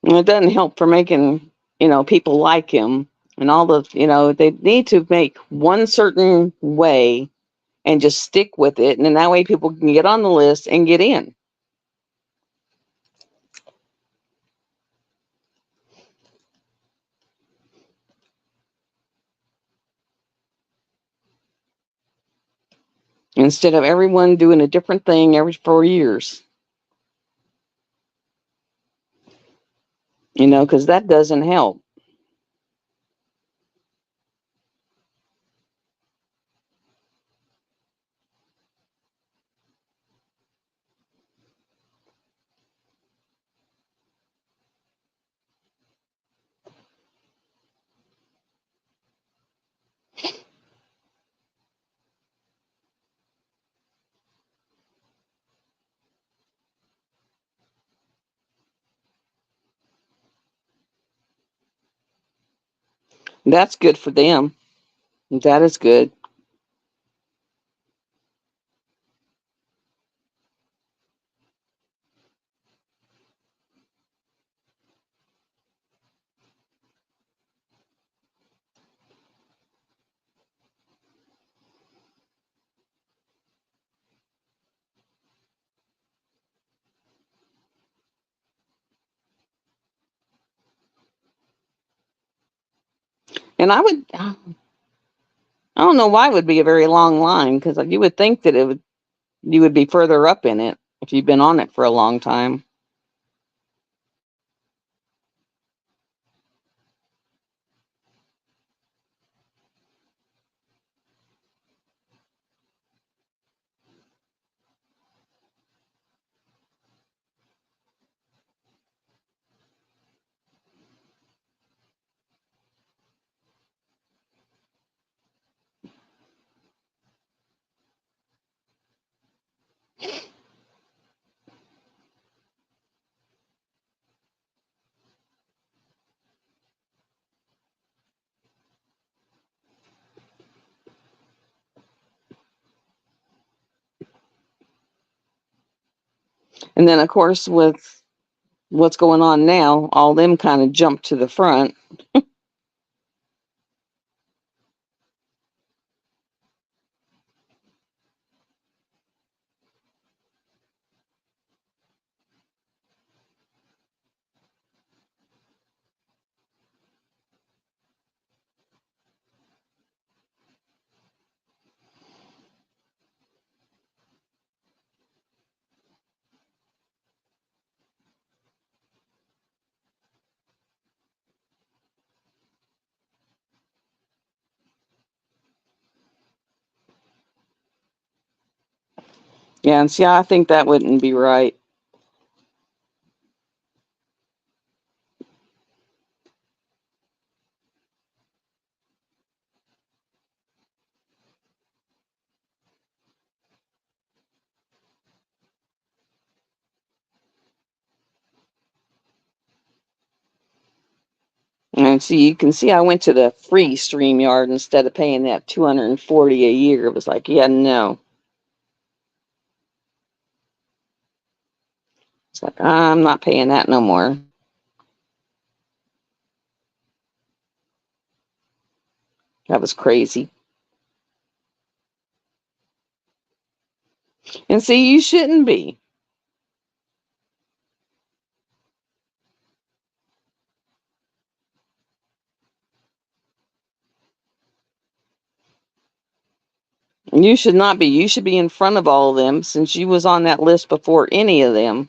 And it doesn't help for making, people like him and all the, they need to make one certain way and just stick with it. And then that way people can get on the list and get in instead of everyone doing a different thing every 4 years, because that doesn't help. That's good for them. That is good. And I don't know why it would be a very long line because you would think that you would be further up in it if you've been on it for a long time. And then, of course, with what's going on now, all them kind of jump to the front. Yeah, and see, I think that wouldn't be right. And see, you can see I went to the free StreamYard instead of paying that 240 a year. It was like, yeah, no. It's like, I'm not paying that no more. That was crazy. And see, you shouldn't be. You should not be. You should be in front of all of them since you was on that list before any of them.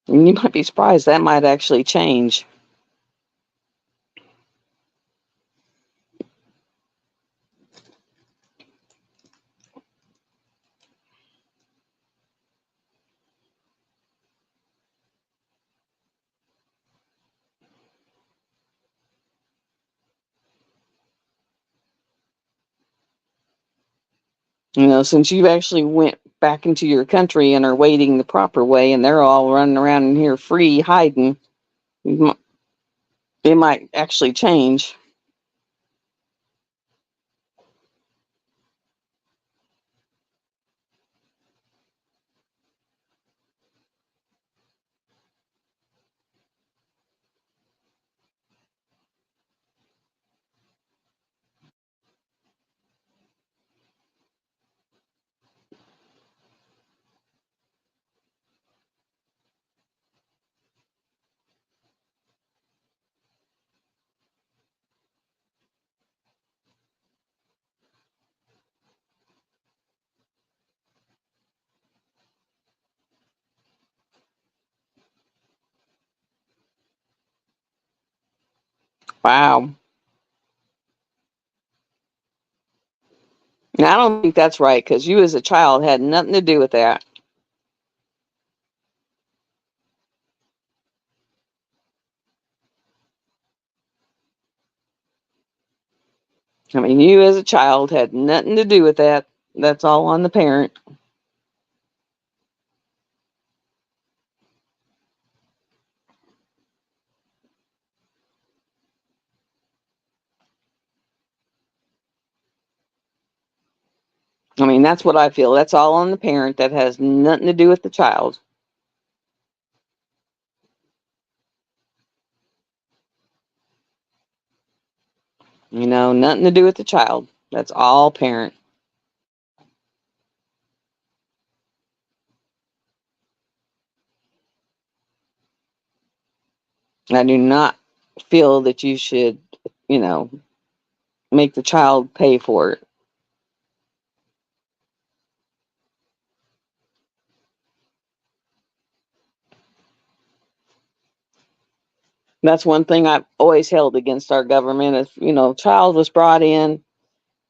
And you might be surprised that might actually change. Since you actually went back into your country and are waiting the proper way, and they're all running around in here free hiding, it might actually change. Wow. And I don't think that's right because you as a child had nothing to do with that. I mean, you as a child had nothing to do with that. That's all on the parent. I mean, that's what I feel. That's all on the parent. That has nothing to do with the child. Nothing to do with the child. That's all parent. I do not feel that you should, you know, make the child pay for it. That's one thing I've always held against our government. If, child was brought in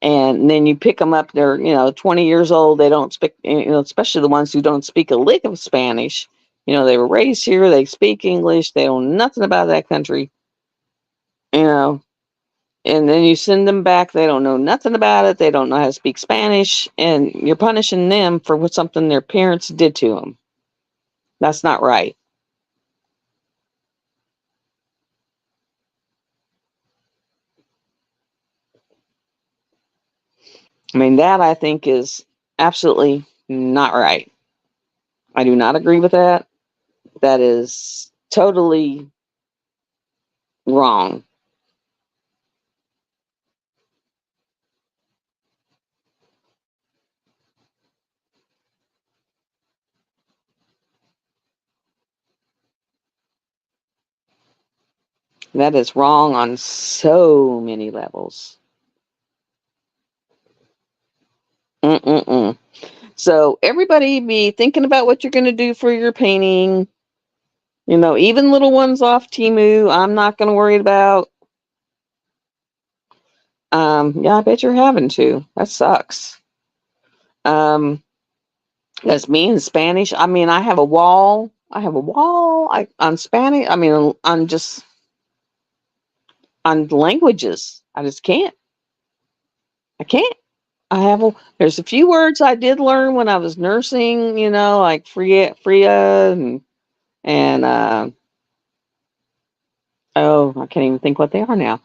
and then you pick them up, they're, 20 years old, they don't speak, especially the ones who don't speak a lick of Spanish. They were raised here, they speak English, they know nothing about that country, you know, and then you send them back, they don't know nothing about it, they don't know how to speak Spanish, and you're punishing them for what something their parents did to them. That's not right. I mean, that I think is absolutely not right. I do not agree with that. That is totally wrong. That is wrong on so many levels. Mm-mm-mm. So everybody be thinking about what you're going to do for your painting. Even little ones off Timu, I'm not going to worry about. Yeah, I bet you're having to. That sucks. Um, that's me in Spanish. I mean, I have a wall. On Spanish. I mean, on just on languages. I just can't. I can't. There's a few words I did learn when I was nursing, like Fria and oh, I can't even think what they are now.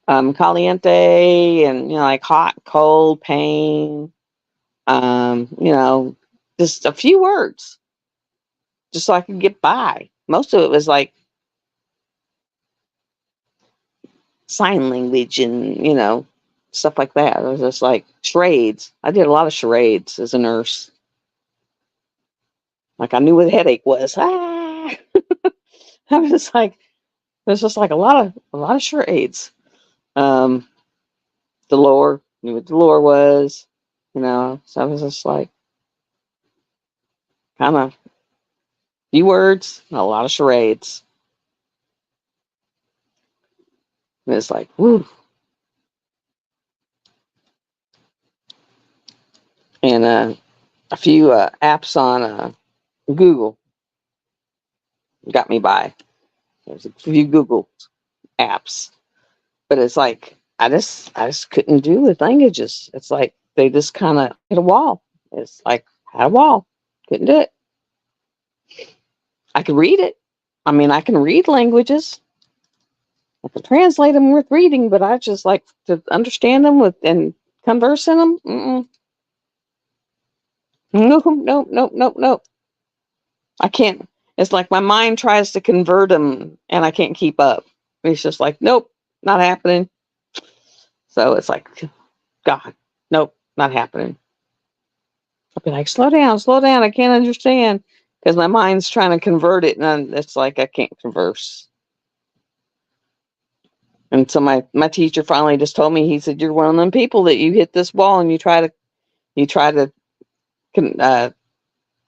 Caliente and, like hot, cold, pain, just a few words just so I could get by. Most of it was like sign language and, stuff like that. It was just like charades. I did a lot of charades as a nurse. Like I knew what a headache was. Ah! I was like, there's just like a lot of charades. Um, Delore knew what Delore was, So I was just like, kind of few words, a lot of charades. And it's like, whoo. And a few apps on Google got me by. There's a few Google apps, but it's like I just couldn't do with languages. It's like they just kind of hit a wall. It's like had a wall. Couldn't do it. I could read it. I mean, I can read languages. I can translate them with reading, but I just like to understand them with and converse in them. Mm-mm. Nope, nope, nope, nope, nope. I can't. It's like my mind tries to convert them, and I can't keep up. It's just like, nope, not happening. So it's like, God, nope, not happening. I'll be like, slow down. I can't understand because my mind's trying to convert it, and it's like I can't converse. And so my teacher finally just told me, he said, "You're one of them people that you hit this wall and you try to uh,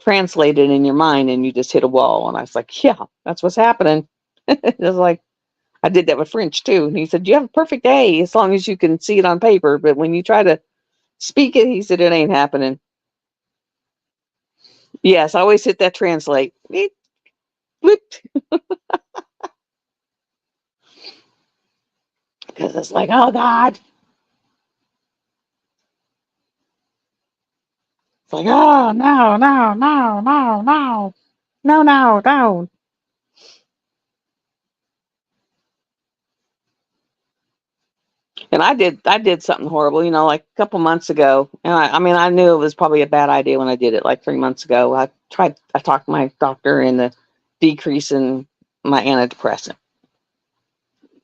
translate it in your mind, and you just hit a wall." And I was like, "Yeah, that's what's happening." It was like I did that with French too. And he said, "You have a perfect A as long as you can see it on paper, but when you try to speak it," he said, "it ain't happening." Yes, I always hit that translate. Beep, bloop, because it's like, oh God, it's like, oh no, no, no, no, no, no, no, no. And I did something horrible, like a couple months ago. And I mean, I knew it was probably a bad idea when I did it, like 3 months ago. I talked my doctor into decreasing my antidepressant.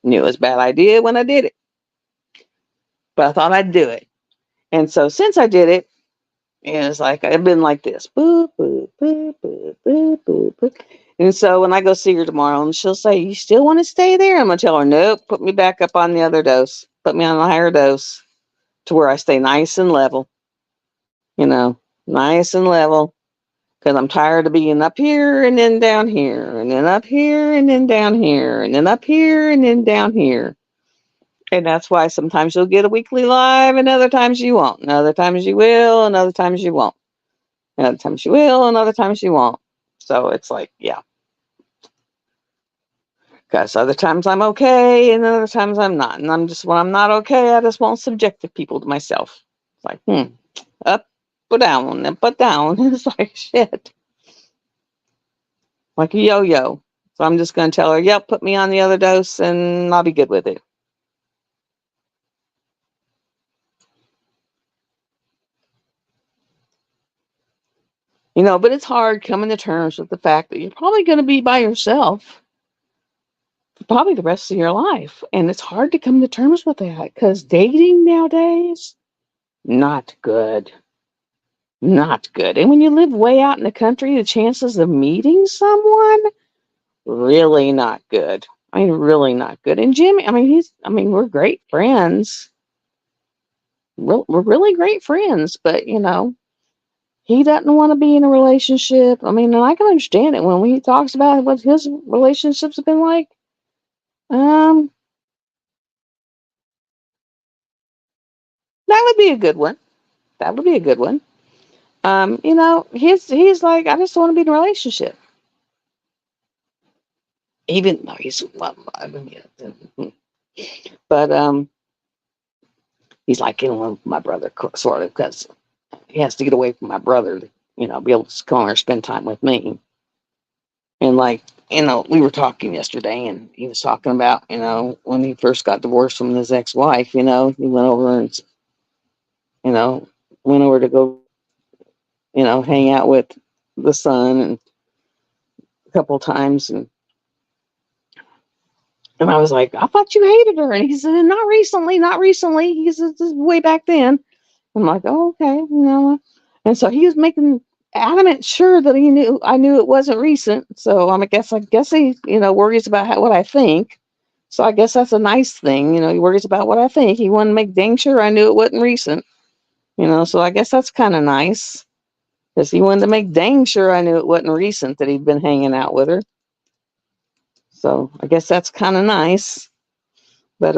Knew it was a bad idea when I did it, but I thought I'd do it. And so since I did it, it's like I've been like this, boop, boop, boop, boop, boop, boop, boop. And so when I go see her tomorrow, and she'll say, "You still want to stay there?" I'm gonna tell her, "Nope, put me back up on the other dose. Put me on a higher dose to where I stay nice and level, you know, nice and level, because I'm tired of being up here and then down here, and then up here and then down here, and then up here and then down here." And that's why sometimes you'll get a weekly live, and other times you won't. And other times you will, and other times you won't. And other times you will, and other times you won't. So it's like, yeah. Because other times I'm okay, and other times I'm not. And I'm just, when I'm not okay, I just won't subject the people to myself. It's like, up or down, up or down. It's like, shit. Like a yo yo. So I'm just going to tell her, yep, put me on the other dose, and I'll be good with it. But it's hard coming to terms with the fact that you're probably going to be by yourself for probably the rest of your life. And it's hard to come to terms with that because dating nowadays, not good. Not good. And when you live way out in the country, the chances of meeting someone, really not good. I mean, really not good. And Jimmy, we're great friends. We're really great friends, but he doesn't want to be in a relationship. I mean, and I can understand it when he talks about what his relationships have been like. Um, that would be a good one. That would be a good one. He's like, I just want to be in a relationship. Even though he's well, I mean, yeah, but he's like, my brother, sort of, because he has to get away from my brother to, be able to come over and spend time with me. And like, we were talking yesterday, and he was talking about, when he first got divorced from his ex-wife, he went over and, you know, went over to go, hang out with the son and a couple of times, and I was like, I thought you hated her, and he said, not recently, not recently. He said, this is way back then. I'm like, oh, okay, And so he was making adamant sure that I knew it wasn't recent. So I guess he, worries about what I think. So I guess that's a nice thing. He worries about what I think. He wanted to make dang sure I knew it wasn't recent. So I guess that's kind of nice because he wanted to make dang sure I knew it wasn't recent that he'd been hanging out with her. So I guess that's kind of nice. But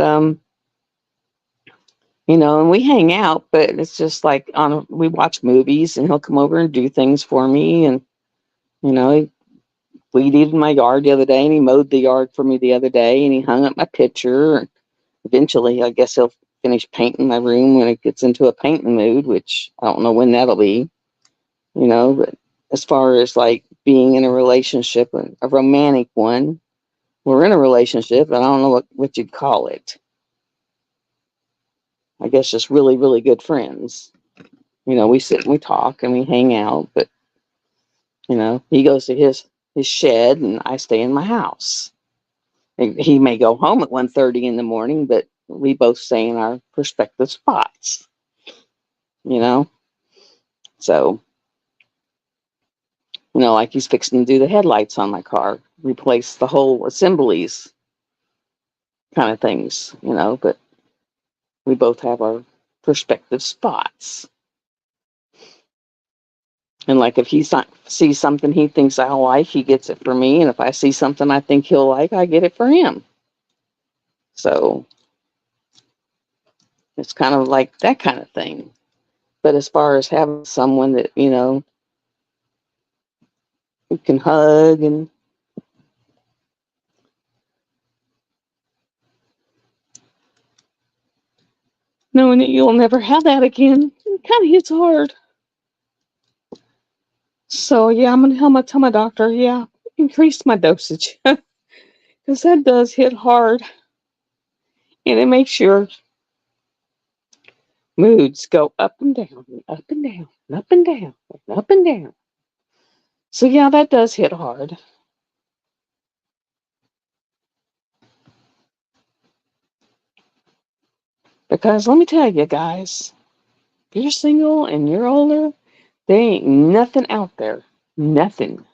and we hang out, but it's just like we watch movies, and he'll come over and do things for me, and he weeded my yard the other day, and he mowed the yard for me the other day, and he hung up my picture. And eventually, I guess he'll finish painting my room when it gets into a painting mood, which I don't know when that'll be. But as far as like being in a relationship, a romantic one, we're in a relationship, and I don't know what you'd call it. I guess just really, really good friends. We sit and we talk and we hang out, but he goes to his shed and I stay in my house. He may go home at 1:30 in the morning, but we both stay in our prospective spots. You know, so like he's fixing to do the headlights on my car, replace the whole assemblies, kind of things. But we both have our prospective spots. And like if he sees something he thinks I'll like, he gets it for me. And if I see something I think he'll like, I get it for him. So it's kind of like that kind of thing. But as far as having someone that, who can hug and knowing that you'll never have that again, it kind of hits hard. So yeah, I'm gonna tell my doctor, yeah, increase my dosage. Because that does hit hard. And it makes your moods go up and down, and up and down, and up and down, and up and down. So yeah, that does hit hard. Because let me tell you guys, if you're single and you're older, there ain't nothing out there. Nothing.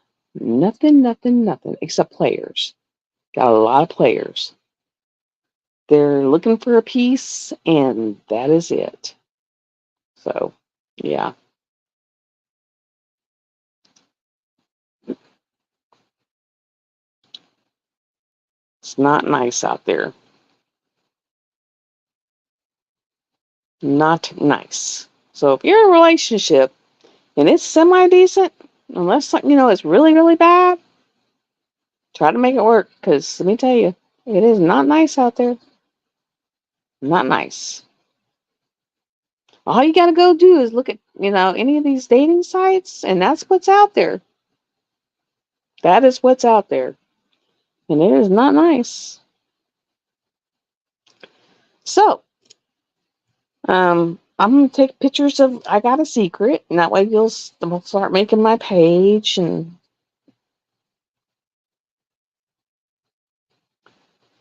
Nothing, nothing, nothing except players. Got a lot of players. They're looking for a piece, and that is it. So, yeah, it's not nice out there. Not nice. So, if you're in a relationship and it's semi decent, unless something, is really, really bad, try to make it work. Because let me tell you, it is not nice out there. Not nice. All you got to go do is look at, any of these dating sites, and that's what's out there. That is what's out there. And it is not nice. So, I'm gonna take pictures of I got a secret, and that way we'll start making my page, and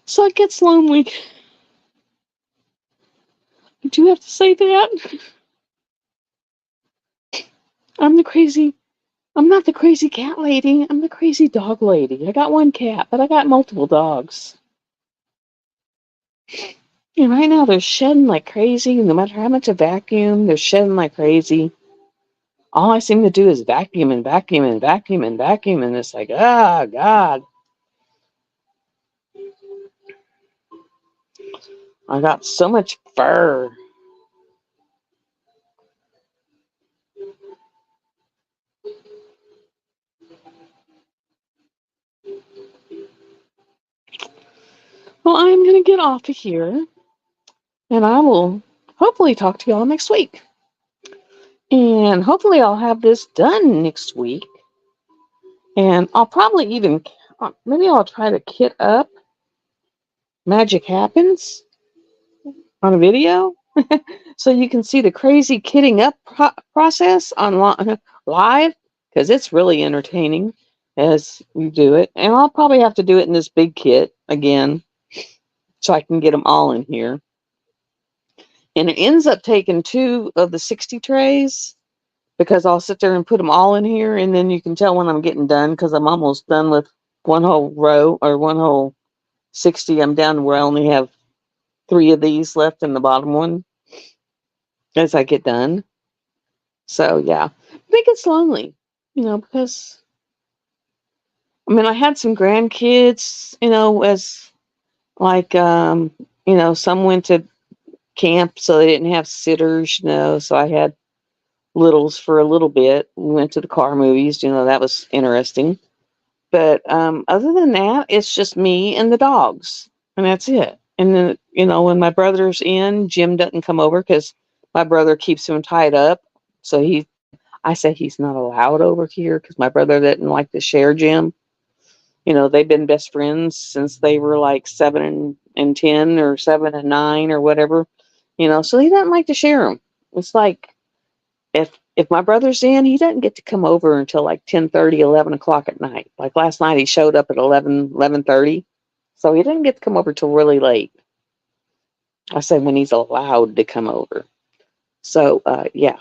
so it gets lonely. I do have to say that I'm the crazy. I'm not the crazy cat lady. I'm the crazy dog lady. I got one cat, but I got multiple dogs. And right now they're shedding like crazy. No matter how much I vacuum, they're shedding like crazy. All I seem to do is vacuum and vacuum and vacuum and vacuum, and it's like, ah, God. I got so much fur. Well, I'm going to get off of here, and I will hopefully talk to y'all next week. And hopefully I'll have this done next week. And I'll probably even, maybe I'll try to kit up Magic Happens on a video so you can see the crazy kitting up process on live, because it's really entertaining as you do it. And I'll probably have to do it in this big kit again so I can get them all in here. And it ends up taking 2 of the 60 trays, because I'll sit there and put them all in here, and then you can tell when I'm getting done, because I'm almost done with one whole row or one whole 60. I'm down where I only have 3 of these left in the bottom one as I get done. So yeah, I think it's lonely, because I had some grandkids, as like, some went to camp, so they didn't have sitters, so I had littles for a little bit. We went to the car movies, that was interesting. But other than that, it's just me and the dogs, and that's it. And then, when my brother's in, Jim doesn't come over because my brother keeps him tied up. So I say he's not allowed over here because my brother didn't like to share Jim. They've been best friends since they were like 7 and 10 or 7 and 9 or whatever. So he doesn't like to share them. It's like, if my brother's in, he doesn't get to come over until like 10:30, 11 o'clock at night. Like last night, he showed up at 11:30. So he didn't get to come over till really late. I said when he's allowed to come over. So, yeah,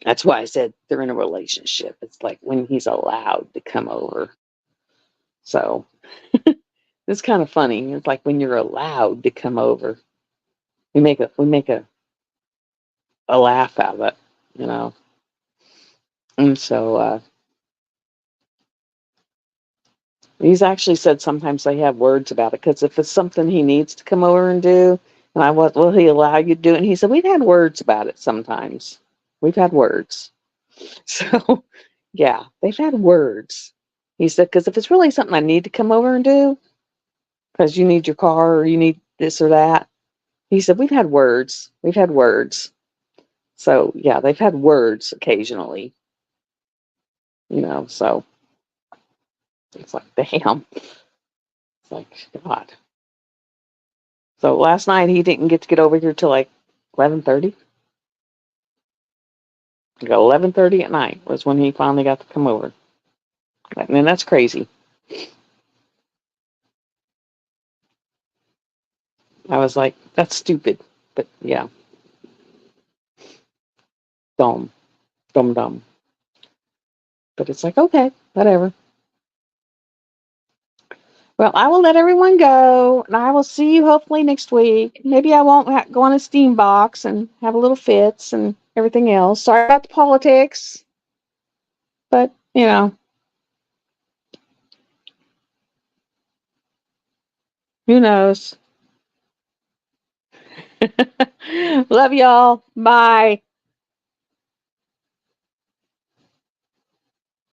that's why I said they're in a relationship. It's like when he's allowed to come over. So it's kind of funny. It's like when you're allowed to come over, we make a laugh out of it, you know. And so, he's actually said sometimes they have words about it, because if it's something he needs to come over and do, and I was, will he allow you to do it? And he said, we've had words about it sometimes. We've had words. So, yeah, they've had words. He said, because if it's really something I need to come over and do, because you need your car or you need this or that, he said, we've had words. We've had words. So, yeah, they've had words occasionally, so it's like, damn. It's like, God. So last night he didn't get over here till like 11:30. Like 11:30 at night was when he finally got to come over. I mean, that's crazy. I was like, that's stupid. But yeah, dumb, dumb, dumb. But it's like, okay. whatever. Well, I will let everyone go, and I will see you hopefully next week. Maybe I won't go on a steam box and have a little fits and everything else. Sorry about the politics, but who knows? Love y'all. Bye.